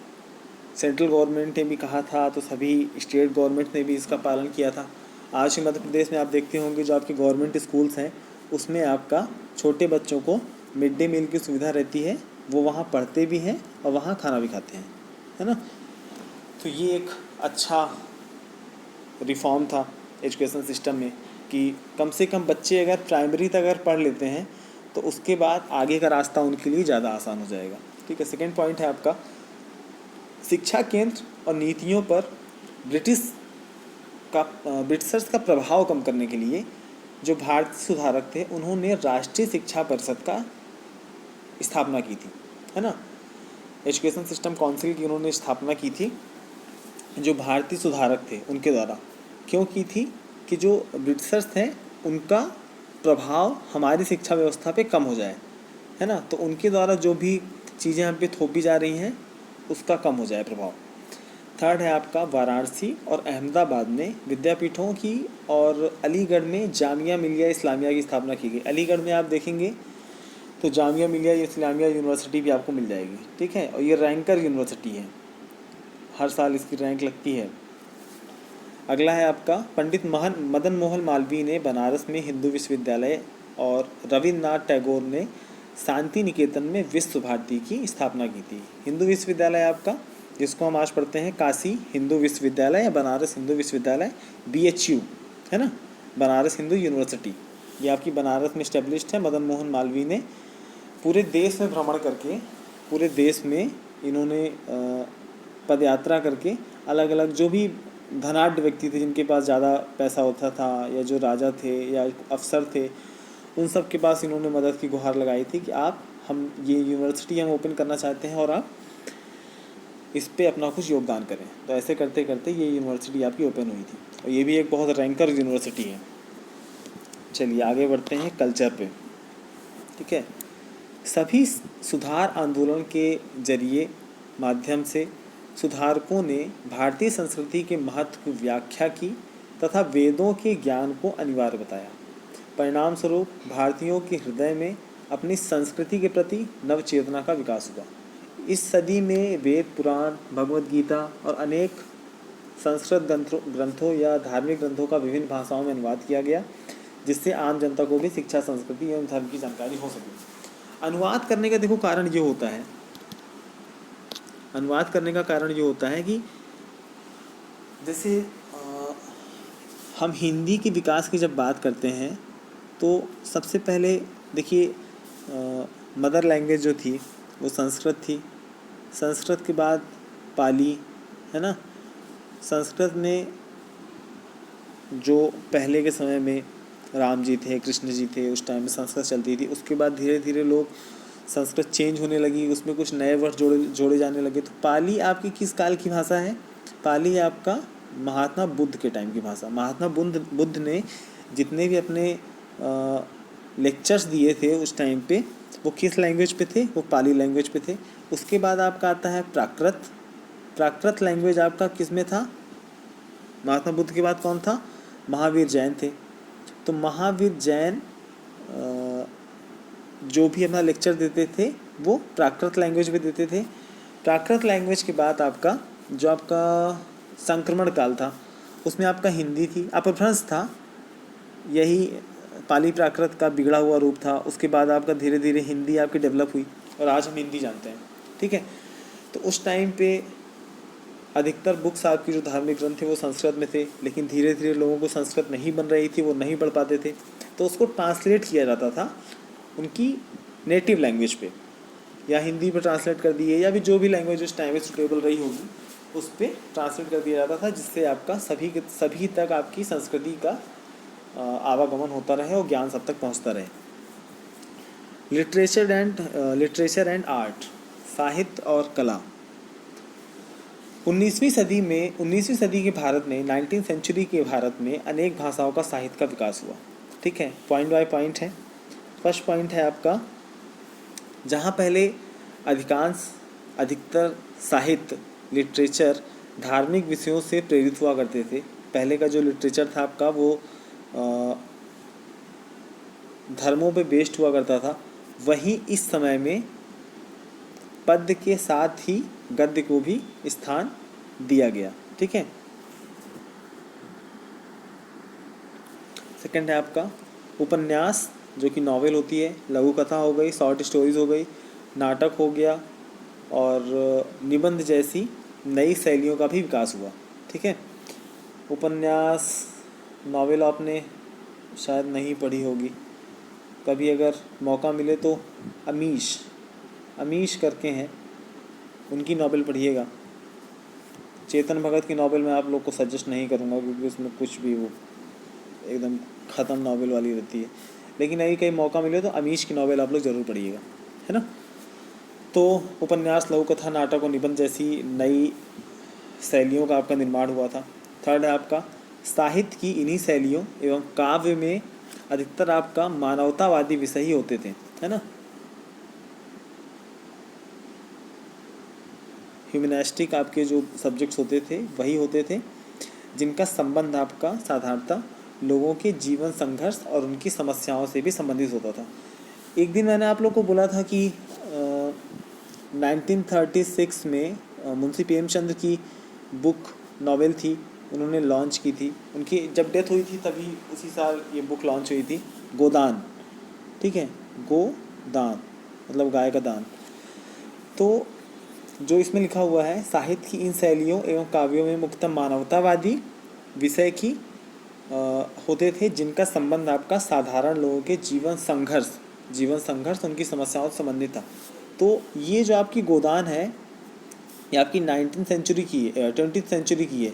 सेंट्रल गवर्नमेंट ने भी कहा था तो सभी स्टेट गवर्नमेंट ने भी इसका पालन किया था। आज भी मध्य प्रदेश में आप देखते होंगे जो आपके गवर्नमेंट स्कूल्स हैं उसमें आपका छोटे बच्चों को मिड डे मील की सुविधा रहती है, वो वहाँ पढ़ते भी हैं और वहाँ खाना भी खाते हैं, है ना। तो ये एक अच्छा रिफॉर्म था एजुकेशन सिस्टम में कि कम से कम बच्चे अगर प्राइमरी तक अगर पढ़ लेते हैं तो उसके बाद आगे का रास्ता उनके लिए ज़्यादा आसान हो जाएगा। ठीक है, सेकंड पॉइंट है आपका शिक्षा केंद्र और नीतियों पर ब्रिटिशर्स का प्रभाव कम करने के लिए जो भारतीय सुधारक थे उन्होंने राष्ट्रीय शिक्षा परिषद का स्थापना की थी, है ना। एजुकेशन सिस्टम काउंसिल की उन्होंने स्थापना की थी जो भारतीय सुधारक थे उनके द्वारा। क्यों की थी कि जो ब्रिटिशर्स थे उनका प्रभाव हमारी शिक्षा व्यवस्था पे कम हो जाए, है ना। तो उनके द्वारा जो भी चीज़ें हम पे थोपी जा रही हैं उसका कम हो जाए प्रभाव। थर्ड है आपका वाराणसी और अहमदाबाद में विद्यापीठों की और अलीगढ़ में जामिया मिलिया इस्लामिया की स्थापना की गई। अलीगढ़ में आप देखेंगे तो जामिया मिलिया इस्लामिया यूनिवर्सिटी भी आपको मिल जाएगी, ठीक है। और ये रैंकर यूनिवर्सिटी है, हर साल इसकी रैंक लगती है। अगला है आपका पंडित मदन मोहन मालवीय ने बनारस में हिंदू विश्वविद्यालय और रविन्द्रनाथ टैगोर ने शांति निकेतन में विश्व भारती की स्थापना की थी। हिंदू विश्वविद्यालय आपका जिसको हम आज पढ़ते हैं काशी हिंदू विश्वविद्यालय या बनारस हिंदू विश्वविद्यालय BHU, है ना। बनारस हिंदू यूनिवर्सिटी ये आपकी बनारस में इस्टेब्लिश्ड है। मदन मोहन मालवीय ने पूरे देश में भ्रमण करके, पूरे देश में इन्होंने पद यात्रा करके अलग अलग जो भी धनाढ्य व्यक्ति थे, जिनके पास ज़्यादा पैसा होता था, या जो राजा थे या अफसर थे, उन सब के पास इन्होंने मदद की गुहार लगाई थी कि आप हम ये यूनिवर्सिटी हम ओपन करना चाहते हैं और आप इस पे अपना कुछ योगदान करें। तो ऐसे करते करते ये यूनिवर्सिटी आपकी ओपन हुई थी, और ये भी एक बहुत रैंकर यूनिवर्सिटी है। चलिए आगे बढ़ते हैं कल्चर पे। ठीक है, सभी सुधार आंदोलन के जरिए माध्यम से सुधारकों ने भारतीय संस्कृति के महत्व की व्याख्या की तथा वेदों के ज्ञान को अनिवार्य बताया। परिणाम स्वरूप भारतीयों के हृदय में अपनी संस्कृति के प्रति नव चेतना का विकास हुआ। इस सदी में वेद, पुराण, भगवद गीता और अनेक संस्कृत ग्रंथों या धार्मिक ग्रंथों का विभिन्न भाषाओं में अनुवाद किया गया, जिससे आम जनता को भी शिक्षा, संस्कृति एवं धर्म की जानकारी हो सके। अनुवाद करने का देखो कारण ये होता है, अनुवाद करने का कारण ये होता है कि जैसे हम हिंदी के विकास की जब बात करते हैं तो सबसे पहले देखिए मदर लैंग्वेज जो थी वो संस्कृत थी। संस्कृत के बाद पाली, है ना। संस्कृत ने जो पहले के समय में राम जी थे, कृष्ण जी थे, उस टाइम में संस्कृत चलती थी। उसके बाद धीरे धीरे लोग संस्कृत चेंज होने लगी, उसमें कुछ नए वर्ड जोड़े जाने लगे। तो पाली आपकी किस काल की भाषा है? पाली आपका महात्मा बुद्ध के टाइम की भाषा। महात्मा बुद्ध ने जितने भी अपने लेक्चर्स दिए थे उस टाइम पे, वो किस लैंग्वेज पे थे? वो पाली लैंग्वेज पे थे। उसके बाद आपका आता है प्राकृत। प्राकृत लैंग्वेज आपका किस में था? महात्मा बुद्ध के बाद कौन था? महावीर जैन थे। तो महावीर जैन जो भी अपना लेक्चर देते थे वो प्राकृत लैंग्वेज में देते थे। प्राकृत लैंग्वेज के बाद आपका जो आपका संक्रमण काल था उसमें आपका हिंदी थी, अपभ्रंश था, यही पाली प्राकृत का बिगड़ा हुआ रूप था। उसके बाद आपका धीरे धीरे हिंदी आपकी डेवलप हुई और आज हम हिंदी जानते हैं। ठीक है, तो उस टाइम पे अधिकतर बुक्स आपकी जो धार्मिक ग्रंथ थे वो संस्कृत में थे, लेकिन धीरे धीरे लोगों को संस्कृत नहीं बन रही थी, वो नहीं पढ़ पाते थे, तो उसको ट्रांसलेट किया जाता था उनकी नेटिव लैंग्वेज पे, या हिंदी पे ट्रांसलेट कर दिए, या भी जो भी लैंग्वेज उस टाइम में सुटेबल रही होगी उस पर ट्रांसलेट कर दिया जाता था, जिससे आपका सभी तक आपकी संस्कृति का आवागमन होता रहे और ज्ञान सब तक पहुंचता रहे। लिटरेचर एंड आर्ट, साहित्य और कला। 19वीं सदी के भारत में, 19वीं सेंचुरी के भारत में अनेक भाषाओं का साहित्य का विकास हुआ। ठीक है, पॉइंट बाय पॉइंट है। फर्स्ट पॉइंट है आपका, जहाँ पहले अधिकतर साहित्य, लिटरेचर धार्मिक विषयों से प्रेरित हुआ करते थे। पहले का जो लिटरेचर था आपका वो धर्मों पे बेस्ड हुआ करता था। वहीं इस समय में पद्य के साथ ही गद्य को भी स्थान दिया गया। ठीक है, सेकंड है आपका उपन्यास, जो कि नॉवेल होती है, लघु कथा हो गई, शॉर्ट स्टोरीज हो गई, नाटक हो गया, और निबंध जैसी नई शैलियों का भी विकास हुआ। ठीक है, उपन्यास, नॉवेल आपने शायद नहीं पढ़ी होगी, कभी अगर मौका मिले तो अमीश करके हैं, उनकी नॉवेल पढ़िएगा। चेतन भगत की नॉवेल मैं आप लोग को सजेस्ट नहीं करूँगा, क्योंकि उसमें कुछ भी वो एकदम ख़त्म नॉवेल वाली रहती है, लेकिन अभी कहीं मौका मिले तो अमीश की नॉवेल आप लोग ज़रूर पढ़िएगा, है ना। तो उपन्यास, लघु कथा, नाटक और निबंध जैसी नई शैलियों का आपका निर्माण हुआ था। थर्ड है आपका साहित्य की इन्हीं शैलियों एवं काव्य में अधिकतर आपका मानवतावादी विषय ही होते थे, है ना। ह्यूमनिस्टिक आपके जो सब्जेक्ट्स होते थे वही होते थे, जिनका संबंध आपका साधारणतः लोगों के जीवन संघर्ष और उनकी समस्याओं से भी संबंधित होता था। एक दिन मैंने आप लोग को बोला था कि 1936 में मुंशी प्रेमचंद की बुक नॉवेल थी, उन्होंने लॉन्च की थी। उनकी जब डेथ हुई थी तभी उसी साल ये बुक लॉन्च हुई थी, गोदान। ठीक है, गोदान मतलब गाय का दान। तो जो इसमें लिखा हुआ है, साहित्य की इन शैलियों एवं काव्यों में मुख्यतः मानवतावादी विषय की होते थे जिनका संबंध आपका साधारण लोगों के जीवन संघर्ष उनकी समस्याओं से संबंधित था। तो ये जो आपकी गोदान है ये आपकी 19वीं सेंचुरी की है, 20वीं सेंचुरी की है।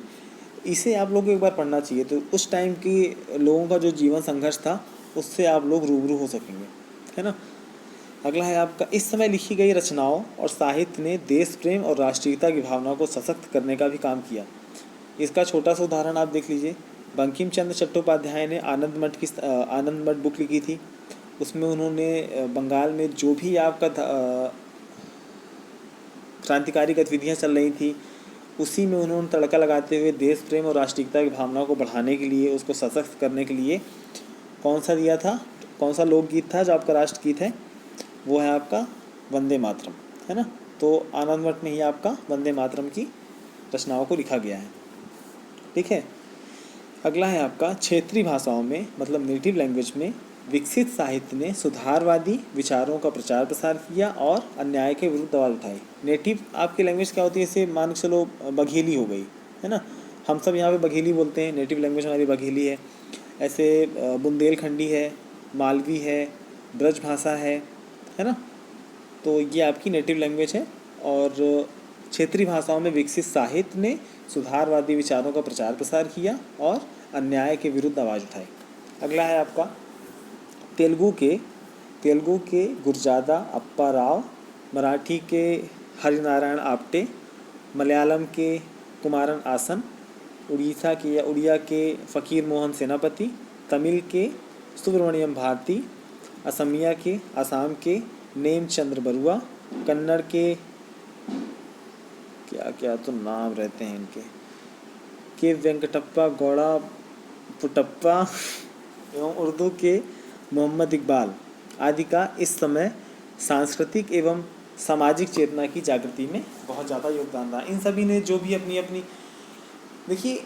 इसे आप लोगों को एक बार पढ़ना चाहिए, तो उस टाइम के लोगों का जो जीवन संघर्ष था उससे आप लोग रूबरू हो सकेंगे, है ना। अगला है आपका, इस समय लिखी गई रचनाओं और साहित्य ने देश प्रेम और राष्ट्रीयता की भावना को सशक्त करने का भी काम किया। इसका छोटा सा उदाहरण आप देख लीजिए। बंकिम चंद्र चट्टोपाध्याय ने आनंद मठ बुक लिखी थी। उसमें उन्होंने बंगाल में जो भी आपका क्रांतिकारी गतिविधियाँ चल रही थी उसी में उन्होंने तड़का लगाते हुए देश प्रेम और राष्ट्रीयता की भावना को बढ़ाने के लिए, उसको सशक्त करने के लिए कौन सा दिया था, कौन सा लोकगीत था जो आपका राष्ट्रगीत है, वो है आपका वंदे मातरम, है ना। तो आनंद मठ में ही आपका वंदे मातरम की रचनाओं को लिखा गया है, ठीक है। अगला है आपका, क्षेत्रीय भाषाओं में मतलब नेटिव लैंग्वेज में विकसित साहित्य ने सुधारवादी विचारों का प्रचार प्रसार किया और अन्याय के विरुद्ध आवाज़ उठाई। नेटिव आपकी लैंग्वेज क्या होती है, जैसे मान के चलो बघेली हो गई, है ना। हम सब यहाँ पे बघेली बोलते हैं, नेटिव लैंग्वेज हमारी बघेली है। ऐसे बुंदेलखंडी है, मालवी है, ब्रज भाषा है ना। तो ये आपकी नेटिव लैंग्वेज है। और क्षेत्रीय भाषाओं में विकसित साहित्य ने सुधारवादी विचारों का प्रचार प्रसार किया और अन्याय के विरुद्ध आवाज़ उठाई। अगला है आपका, तेलुगु के गुरजादा अप्पा राव, मराठी के हरिनारायण आप्टे, मलयालम के कुमारन आसन, उड़िया के फ़कीर मोहन सेनापति, तमिल के सुब्रमण्यम भारती, असम के नेम चंद्र बरुआ, कन्नड़ के क्या तो नाम रहते हैं इनके, के वेंकटप्पा गौड़ा पुटप्पा एवं उर्दू के मोहम्मद इकबाल आदि का इस समय सांस्कृतिक एवं सामाजिक चेतना की जागृति में बहुत ज़्यादा योगदान रहा। इन सभी ने जो भी अपनी अपनी, देखिए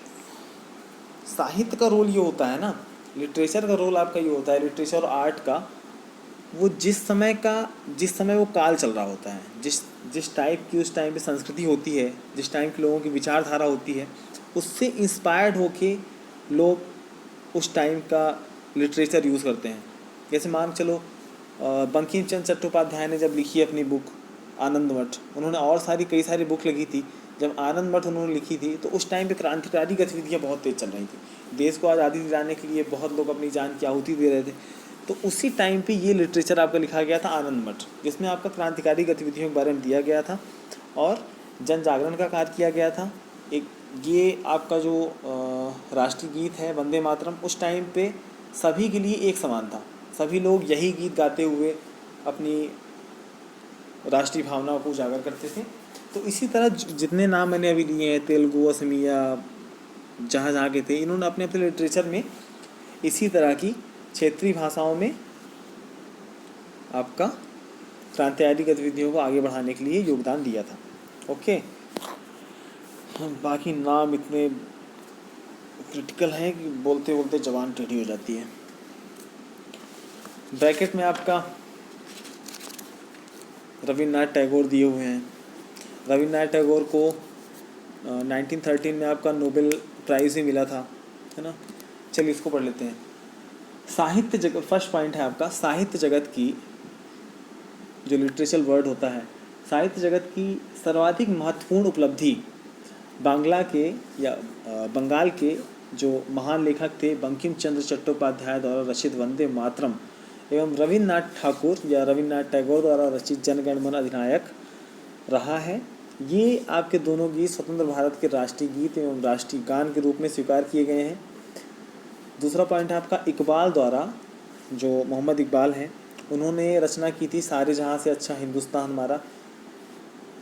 साहित्य का रोल ये होता है ना, लिटरेचर का रोल आपका ये होता है, लिटरेचर और आर्ट का, वो जिस समय वो काल चल रहा होता है, जिस टाइप की उस टाइम पे संस्कृति होती है, जिस टाइम के लोगों की विचारधारा होती है, उससे इंस्पायर्ड होके लोग उस टाइम का लिटरेचर यूज़ करते हैं। जैसे मान चलो बंकिम चंद्र चट्टोपाध्याय ने जब लिखी अपनी बुक आनंद मठ, उन्होंने और कई सारी बुक लिखी थी। जब आनंद मठ उन्होंने लिखी थी तो उस टाइम पे क्रांतिकारी गतिविधियाँ बहुत तेज़ चल रही थी, देश को आज़ादी दिलाने के लिए बहुत लोग अपनी जान की आहुति दे रहे थे। तो उसी टाइम पे ये लिटरेचर आपका लिखा गया था आनंद मठ, जिसमें आपका क्रांतिकारी गतिविधियों के बारे में दिया गया था और जन जागरण का कार्य किया गया था। एक ये आपका जो राष्ट्रीय गीत है वंदे मातरम, उस टाइम पे सभी के लिए एक समान था, सभी लोग यही गीत गाते हुए अपनी राष्ट्रीय भावना को उजागर करते थे। तो इसी तरह जितने नाम मैंने अभी लिए हैं, तेलुगु, असमिया, जहाँ के थे, इन्होंने अपने अपने लिटरेचर में इसी तरह की क्षेत्रीय भाषाओं में आपका क्रांतिकारी गतिविधियों को आगे बढ़ाने के लिए योगदान दिया था। ओके, बाकी नाम इतने क्रिटिकल हैं कि बोलते बोलते जबान टेढ़ी हो जाती है। ब्रैकेट में आपका रविन्द्रनाथ टैगोर दिए हुए हैं। रविन्द्रनाथ टैगोर को 1913 में आपका नोबेल प्राइज़ भी मिला था, है ना। चलिए इसको पढ़ लेते हैं। साहित्य जगत, फर्स्ट पॉइंट है आपका, साहित्य जगत की जो लिटरेचर वर्ड होता है, साहित्य जगत की सर्वाधिक महत्वपूर्ण उपलब्धि बंगाल के जो महान लेखक थे बंकिम चंद्र चट्टोपाध्याय द्वारा रचित वंदे मातरम एवं रविन्द्रनाथ टैगोर द्वारा रचित जनगण मन अधिनायक रहा है। ये आपके दोनों गीत स्वतंत्र भारत के राष्ट्रीय गीत एवं राष्ट्रीय गान के रूप में स्वीकार किए गए हैं। दूसरा पॉइंट है आपका, इकबाल द्वारा, जो मोहम्मद इकबाल हैं, उन्होंने रचना की थी सारे जहाँ से अच्छा हिंदुस्तान हमारा।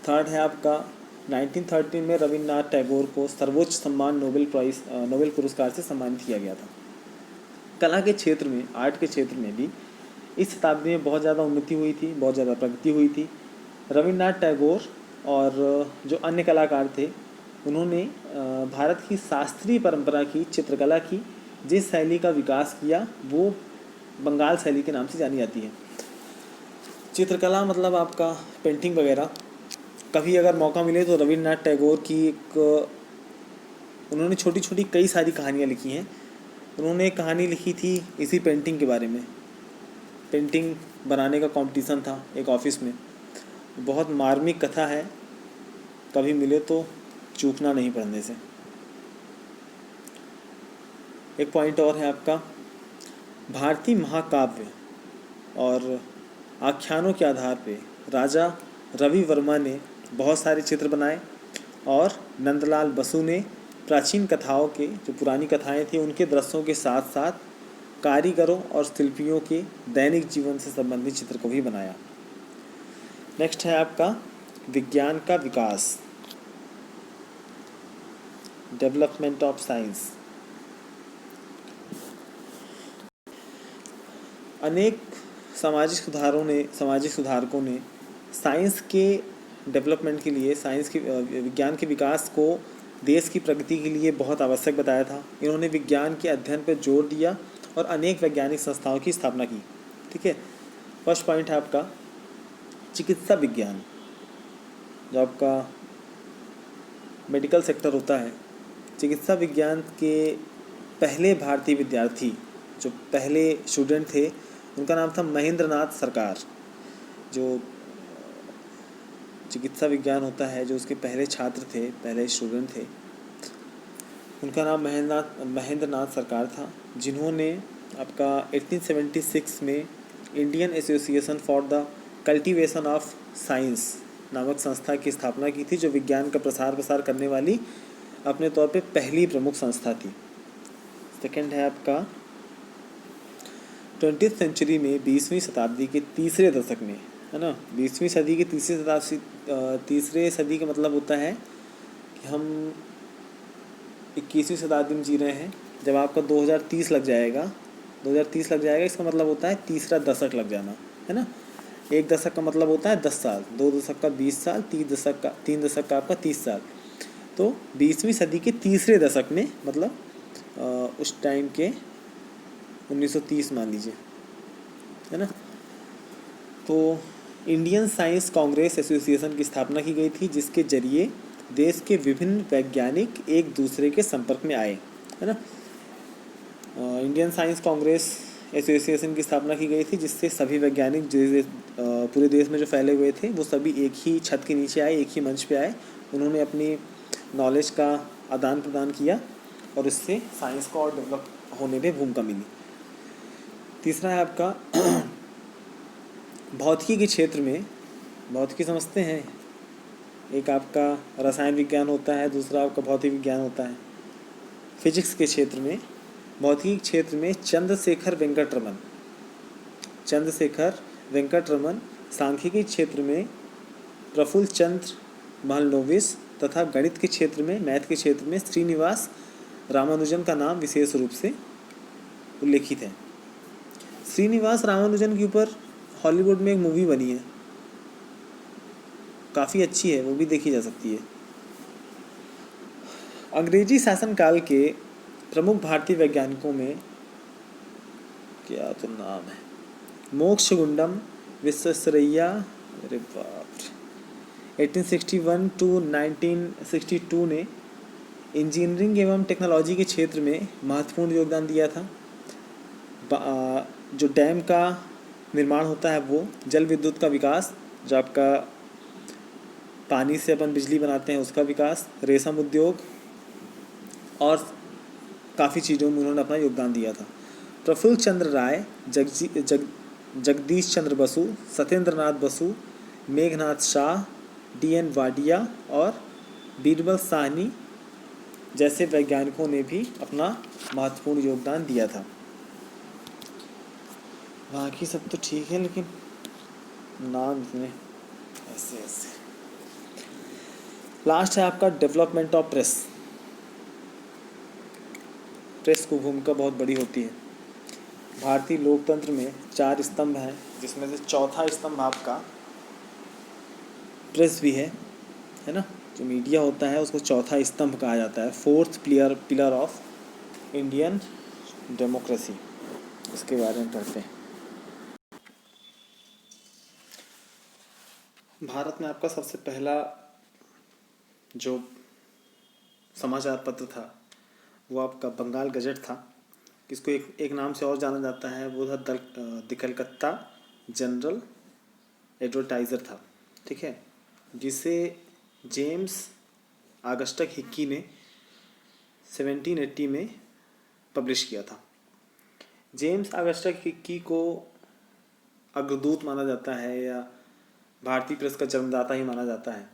थर्ड है आपका, 1913 में रविन्द्रनाथ टैगोर को सर्वोच्च सम्मान नोबेल पुरस्कार से सम्मानित किया गया था। कला के क्षेत्र में, आर्ट के क्षेत्र में भी इस शताब्दी में बहुत ज़्यादा उन्नति हुई थी, बहुत ज़्यादा प्रगति हुई थी। रविन्द्रनाथ टैगोर और जो अन्य कलाकार थे, उन्होंने भारत की शास्त्रीय परंपरा की चित्रकला की जिस शैली का विकास किया वो बंगाल शैली के नाम से जानी जाती है। चित्रकला मतलब आपका पेंटिंग वगैरह। कभी अगर मौका मिले तो रविन्द्रनाथ टैगोर की उन्होंने छोटी छोटी कई सारी कहानियाँ लिखी हैं, उन्होंने एक कहानी लिखी थी इसी पेंटिंग के बारे में। पेंटिंग बनाने का कंपटीशन था एक ऑफिस में। बहुत मार्मिक कथा है, कभी मिले तो चूकना नहीं पढ़ने से। एक पॉइंट और है आपका, भारतीय महाकाव्य और आख्यानों के आधार पे राजा रवि वर्मा ने बहुत सारे चित्र बनाए और नंदलाल बसु ने प्राचीन कथाओं के, जो पुरानी कथाएं थी, उनके दृश्यों के साथ साथ कारीगरों और शिल्पियों के दैनिक जीवन से संबंधित चित्र को भी बनाया। नेक्स्ट है आपका विज्ञान का विकास, डेवलपमेंट ऑफ साइंस। अनेक सामाजिक सुधारकों ने साइंस के डेवलपमेंट के लिए, विज्ञान के विकास को देश की प्रगति के लिए बहुत आवश्यक बताया था। इन्होंने विज्ञान के अध्ययन पर जोर दिया और अनेक वैज्ञानिक संस्थाओं की स्थापना की। ठीक है, फर्स्ट पॉइंट है आपका चिकित्सा विज्ञान। जो आपका मेडिकल सेक्टर होता है, चिकित्सा विज्ञान के पहले भारतीय विद्यार्थी, जो पहले स्टूडेंट थे, उनका नाम था महेंद्र नाथ सरकार। जो चिकित्सा विज्ञान होता है, जो उसके पहले छात्र थे, पहले स्टूडेंट थे, उनका नाम महेंद्र नाथ सरकार था, जिन्होंने आपका 1876 में Indian association for the cultivation of science नामक संस्था की स्थापना की थी, जो विज्ञान का प्रसार करने वाली अपने तौर पे पहली प्रमुख संस्था थी। सेकंड है आपका 20th सेंचुरी में, 20वीं शताब्दी के तीसरे दशक में, है ना, 20वीं सदी के तीसरे सदी का मतलब होता है कि हम 21वीं शताब्दी में जी रहे हैं। जब आपका 2030 लग जाएगा, इसका मतलब होता है तीसरा दशक लग जाना, है ना। एक दशक का मतलब होता है 10 साल, 2 दशक का 20 साल, 3 दशक का आपका 30 साल। तो 20वीं सदी के तीसरे दशक में, मतलब उस टाइम के 1930 मान लीजिए, है ना। तो इंडियन साइंस कांग्रेस एसोसिएशन की स्थापना की गई थी, जिसके जरिए देश के विभिन्न वैज्ञानिक एक दूसरे के संपर्क में आए, है ना। इंडियन साइंस कांग्रेस एसोसिएशन की स्थापना की गई थी, जिससे सभी वैज्ञानिक पूरे देश में जो फैले हुए थे, वो सभी एक ही छत के नीचे आए, एक ही मंच पे आए। उन्होंने अपनी नॉलेज का आदान प्रदान किया और इससे साइंस को और डेवलप होने में भूमिका मिली। तीसरा है आपका भौतिकी के क्षेत्र में, भौतिकी समझते हैं, एक आपका रसायन विज्ञान होता है, दूसरा आपका भौतिक विज्ञान होता है। फिजिक्स के क्षेत्र में, भौतिकी क्षेत्र में चंद्रशेखर वेंकट रमन, सांख्यिकी क्षेत्र में प्रफुल्ल चंद्र महलनोबिस तथा गणित के क्षेत्र में, मैथ के क्षेत्र में श्रीनिवास रामानुजन का नाम विशेष रूप से उल्लेखित है। श्रीनिवास रामानुजन के ऊपर हॉलीवुड में एक मूवी बनी है, काफ़ी अच्छी है, वो भी देखी जा सकती है। अंग्रेजी शासनकाल के प्रमुख भारतीय वैज्ञानिकों में क्या तो नाम है, मोक्षगुंडम विश्वेश्वरैया, अरे बाप, 1861 टू 1962 ने इंजीनियरिंग एवं टेक्नोलॉजी के क्षेत्र में महत्वपूर्ण योगदान दिया था। जो डैम का निर्माण होता है, वो जल विद्युत का विकास, जो आपका पानी से अपन बिजली बनाते हैं, उसका विकास, रेशम उद्योग और काफ़ी चीज़ों में उन्होंने अपना योगदान दिया था। प्रफुल्ल चंद्र राय, जगदीश चंद्र बसु, सत्येंद्र नाथ बसु, मेघनाथ शाह, D.N. वाडिया और बीरबल साहनी जैसे वैज्ञानिकों ने भी अपना महत्वपूर्ण योगदान दिया था। बाकी सब तो ठीक है, लेकिन नाम इतने ऐसे। लास्ट है आपका डेवलपमेंट ऑफ प्रेस। प्रेस की भूमिका बहुत बड़ी होती है। भारतीय लोकतंत्र में 4 स्तंभ हैं, जिसमें से चौथा स्तंभ आपका प्रेस भी है ना। जो मीडिया होता है उसको चौथा स्तंभ कहा जाता है, 4th pillar of Indian democracy. इसके बारे में पढ़ते हैं। भारत में आपका सबसे पहला जो समाचार पत्र था, वो आपका बंगाल गजट था, किसको एक नाम से और जाना जाता है, वो था द कलकत्ता जनरल एडवर्टाइज़र था, ठीक है, जिसे जेम्स ऑगस्टस हिक्की ने 1780 में पब्लिश किया था। जेम्स ऑगस्टस हिक्की को अग्रदूत माना जाता है या भारतीय प्रेस का जन्मदाता ही माना जाता है।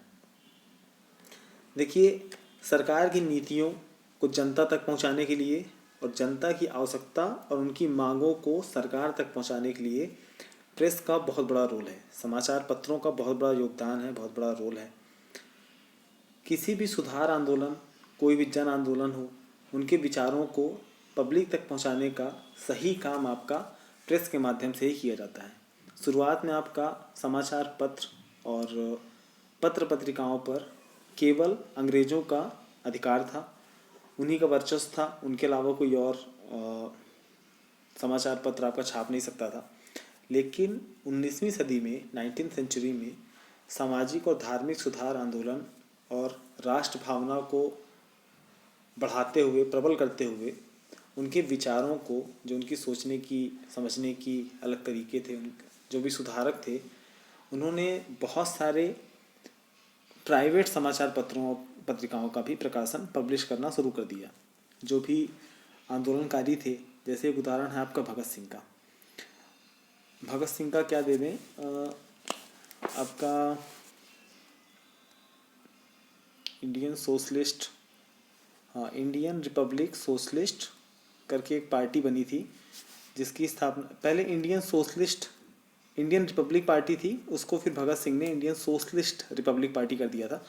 देखिए, सरकार की नीतियों को जनता तक पहुंचाने के लिए और जनता की आवश्यकता और उनकी मांगों को सरकार तक पहुंचाने के लिए प्रेस का बहुत बड़ा रोल है, समाचार पत्रों का बहुत बड़ा योगदान है, बहुत बड़ा रोल है। किसी भी सुधार आंदोलन, कोई भी जन आंदोलन हो, उनके विचारों को पब्लिक तक पहुंचाने का सही काम आपका प्रेस के माध्यम से ही किया जाता है। शुरुआत में आपका समाचार पत्र और पत्र पत्रिकाओं पर केवल अंग्रेज़ों का अधिकार था, उन्हीं का वर्चस्व था, उनके अलावा कोई और समाचार पत्र आपका छाप नहीं सकता था। लेकिन 19वीं सदी में, 19th सेंचुरी में सामाजिक और धार्मिक सुधार आंदोलन और राष्ट्र भावना को बढ़ाते हुए, प्रबल करते हुए, उनके विचारों को, जो उनकी सोचने की, समझने की अलग तरीके थे, जो भी सुधारक थे, उन्होंने बहुत सारे प्राइवेट समाचार पत्रों पत्रिकाओं का भी प्रकाशन पब्लिश करना शुरू कर दिया, जो भी आंदोलनकारी थे। जैसे एक उदाहरण है आपका भगत सिंह का। भगत सिंह का क्या दे दें, आपका इंडियन सोशलिस्ट, हाँ, इंडियन रिपब्लिक सोशलिस्ट करके एक पार्टी बनी थी, जिसकी स्थापना पहले इंडियन रिपब्लिक पार्टी थी, उसको फिर भगत सिंह ने इंडियन सोशलिस्ट रिपब्लिक पार्टी कर दिया था।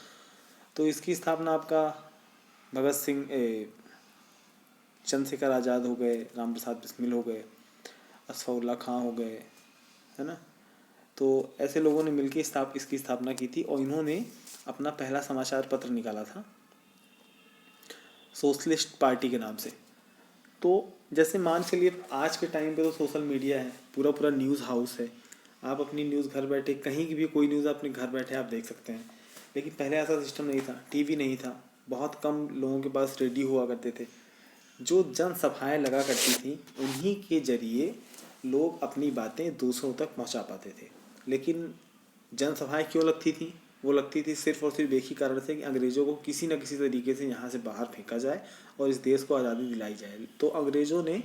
तो इसकी स्थापना आपका भगत सिंह, चंद्रशेखर आज़ाद हो गए, राम प्रसाद बिस्मिल हो गए, असफाउल्ला खां हो गए, है ना। तो ऐसे लोगों ने मिलकर इसकी स्थापना की थी और इन्होंने अपना पहला समाचार पत्र निकाला था सोशलिस्ट पार्टी के नाम से। तो जैसे मान चलिए आज के टाइम पे तो सोशल मीडिया है, पूरा पूरा न्यूज़ हाउस है, आप अपनी न्यूज़ घर बैठे कहीं की भी कोई न्यूज़ अपने घर बैठे आप देख सकते हैं। लेकिन पहले ऐसा सिस्टम नहीं था, टीवी नहीं था, बहुत कम लोगों के पास रेडियो हुआ करते थे। जो जनसभाएं लगा करती थी, उन्हीं के जरिए लोग अपनी बातें दूसरों तक पहुंचा पाते थे। लेकिन जनसभाएं क्यों लगती थी? वो लगती थी सिर्फ और सिर्फ एक ही कारण से कि अंग्रेज़ों को किसी न किसी तरीके से यहाँ से बाहर फेंका जाए और इस देश को आज़ादी दिलाई जाए। तो अंग्रेज़ों ने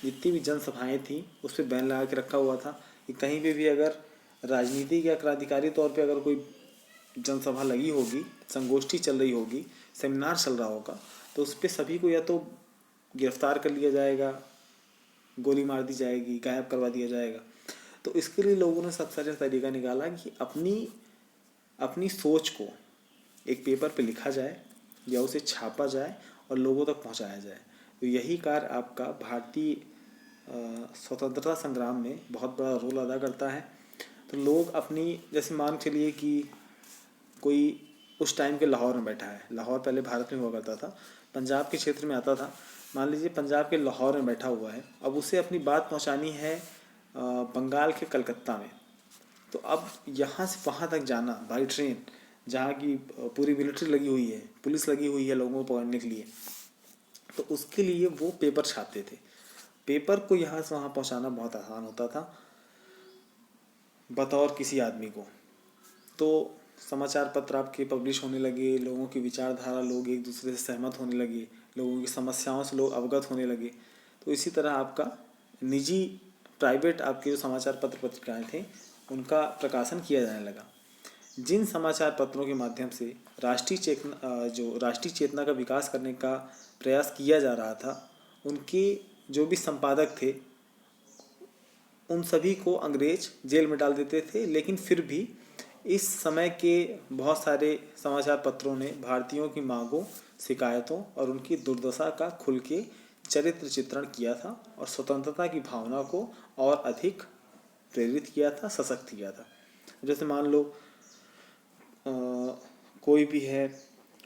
जितनी भी जनसभाएं थी उस पर बैन लगा के रखा हुआ था कि कहीं पे भी अगर राजनीतिक या क्रांतिकारी तौर पे अगर कोई जनसभा लगी होगी, संगोष्ठी चल रही होगी, सेमिनार चल रहा होगा, तो उस पर सभी को या तो गिरफ्तार कर लिया जाएगा, गोली मार दी जाएगी, गायब करवा दिया जाएगा। तो इसके लिए लोगों ने सबसे अच्छा तरीका निकाला कि अपनी सोच को एक पेपर पे लिखा जाए या उसे छापा जाए और लोगों तक पहुंचाया जाए। तो यही कार्य आपका भारतीय स्वतंत्रता संग्राम में बहुत बड़ा रोल अदा करता है। तो लोग अपनी, जैसे मान चलिए कि कोई उस टाइम के लाहौर में बैठा है, लाहौर पहले भारत में हुआ करता था, पंजाब के क्षेत्र में आता था, मान लीजिए पंजाब के लाहौर में बैठा हुआ है, अब उसे अपनी बात पहुंचानी है बंगाल के कलकत्ता में। तो अब यहाँ से वहाँ तक जाना बाई ट्रेन, जहाँ की पूरी मिलिट्री लगी हुई है, पुलिस लगी हुई है लोगों को पकड़ने के लिए, तो उसके लिए वो पेपर छापते थे। पेपर को यहाँ से वहाँ पहुँचाना बहुत आसान होता था बतौर किसी आदमी को। तो समाचार पत्र आपके पब्लिश होने लगे, लोगों की विचारधारा, लोग एक दूसरे से सहमत होने लगे, लोगों की समस्याओं से लोग अवगत होने लगे। तो इसी तरह आपका निजी, प्राइवेट आपके जो समाचार पत्र पत्रिकाएँ थे, उनका प्रकाशन किया जाने लगा। जिन समाचार पत्रों के माध्यम से राष्ट्रीय चेतना का विकास करने का प्रयास किया जा रहा था, उनके जो भी संपादक थे, उन सभी को अंग्रेज जेल में डाल देते थे। लेकिन फिर भी इस समय के बहुत सारे समाचार पत्रों ने भारतीयों की मांगों, शिकायतों और उनकी दुर्दशा का खुल के चरित्र चित्रण किया था और स्वतंत्रता की भावना को और अधिक प्रेरित किया था, सशक्त किया था। जैसे मान लो कोई भी है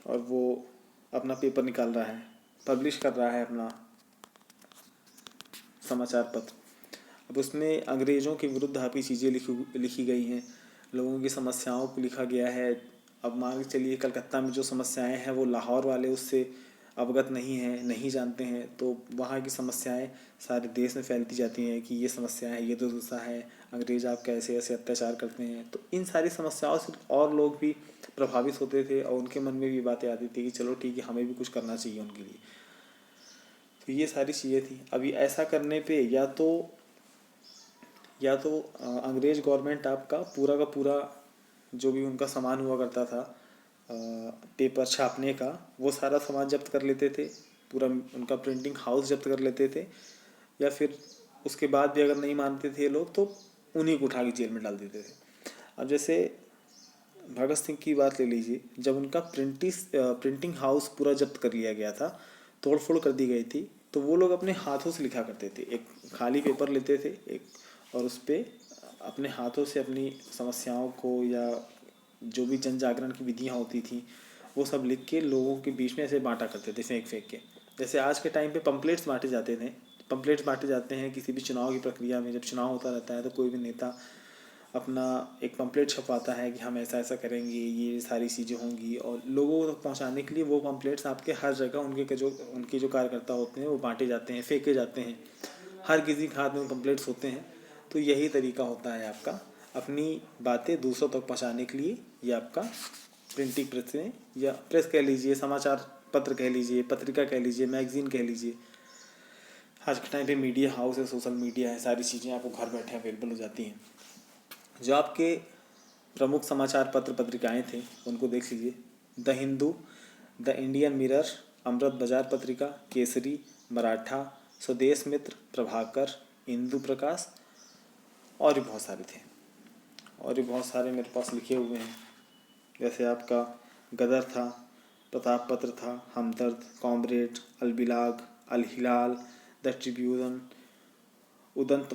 और वो अपना पेपर निकाल रहा है, पब्लिश कर रहा है अपना समाचार पत्र, अब उसमें अंग्रेज़ों के विरुद्ध काफ़ी चीज़ें लिखी गई हैं, लोगों की समस्याओं को लिखा गया है। अब मान के चलिए कलकत्ता में जो समस्याएं हैं वो लाहौर वाले उससे अवगत नहीं हैं, नहीं जानते हैं, तो वहाँ की समस्याएं सारे देश में फैलती जाती हैं कि ये समस्या है, ये तो दूसरा है, अंग्रेज आप कैसे ऐसे अत्याचार करते हैं। तो इन सारी समस्याओं से और लोग भी प्रभावित होते थे और उनके मन में भी बातें आती थी कि चलो ठीक है, हमें भी कुछ करना चाहिए उनके लिए। तो ये सारी चीज़ें थी। अभी ऐसा करने पे या तो अंग्रेज गवर्नमेंट आपका पूरा का पूरा जो भी उनका सामान हुआ करता था पेपर छापने का, वो सारा सामान जब्त कर लेते थे, पूरा उनका प्रिंटिंग हाउस जब्त कर लेते थे, या फिर उसके बाद भी अगर नहीं मानते थे लोग तो उन्हीं को उठा के जेल में डाल देते थे। अब जैसे भगत सिंह की बात ले लीजिए, जब उनका प्रिंटिंग हाउस पूरा जब्त कर लिया गया था, तोड़ फोड़ कर दी गई थी, तो वो लोग अपने हाथों से लिखा करते थे। एक खाली पेपर लेते थे एक, और उस पर अपने हाथों से अपनी समस्याओं को या जो भी जन जागरण की विधियाँ होती थी वो सब लिख के लोगों के बीच में ऐसे बांटा करते थे, फेंक फेंक के। जैसे आज के टाइम पे पंपलेट्स बांटे जाते थे, पंपलेट्स बांटे जाते हैं किसी भी चुनाव की प्रक्रिया में। जब चुनाव होता रहता है तो कोई भी नेता अपना एक पंपलेट छपवाता है कि हम ऐसा ऐसा करेंगे, ये सारी चीज़ें होंगी, और लोगों तक पहुंचाने के लिए वो पंपलेट्स आपके हर जगह उनके जो कार्यकर्ता होते हैं वो बांटे जाते हैं, फेंके जाते हैं। हर किसी के हाथ में पंपलेट्स होते हैं। तो यही तरीका होता है आपका अपनी बातें दूसरों तक पहुंचाने के लिए। ये आपका प्रिंटिंग प्रेस में, या प्रेस कह लीजिए, समाचार पत्र कह लीजिए, पत्रिका कह लीजिए, मैगजीन कह लीजिए। आज के टाइम पे मीडिया हाउस है, सोशल मीडिया है, सारी चीज़ें आपको घर बैठे अवेलेबल हो जाती हैं। जो आपके प्रमुख समाचार पत्र पत्रिकाएं थे उनको देख लीजिए। The Hindu, the Indian Mirror, Amrita Bazar Patrika, Kesari, Maratha, स्वदेश मित्र, प्रभाकर, इंदु प्रकाश, और भी बहुत सारे थे। और भी बहुत सारे मेरे पास लिखे हुए हैं। जैसे आपका गदर था, प्रताप पत्र था, Hamdard, Comrade, Albalagh, Al Hilal, the Tribune, Udant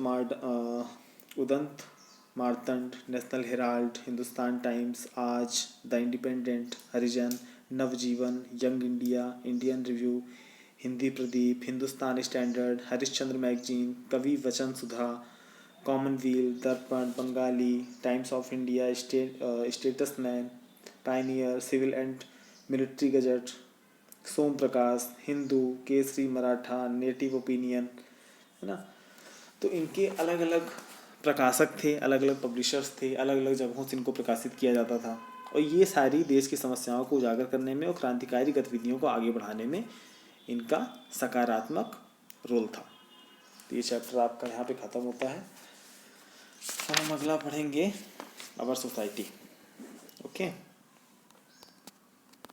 Martand, National Herald, Hindustan Times, Aaj, the Independent, Harijan, Navjivan, Young India, Indian Review, Hindi Pradeep, Hindustan Standard, Harishchandra magazine, Kavi Vachan Sudha, Commonwealth, Darpan, Bengali, Times of India, Statesman, Pioneer, Civil and Military Gazette, Som Prakash, Hindu, Kesari, Maratha, Native Opinion, है ना। तो इनके अलग अलग प्रकाशक थे, अलग अलग पब्लिशर्स थे, अलग अलग जगहों से इनको प्रकाशित किया जाता था। और ये सारी देश की समस्याओं को उजागर करने में और क्रांतिकारी गतिविधियों को आगे बढ़ाने में इनका सकारात्मक रोल था। तो ये चैप्टर आपका यहाँ पे ख़त्म होता है। अब हम अगला पढ़ेंगे अवर सोसाइटी। ओके।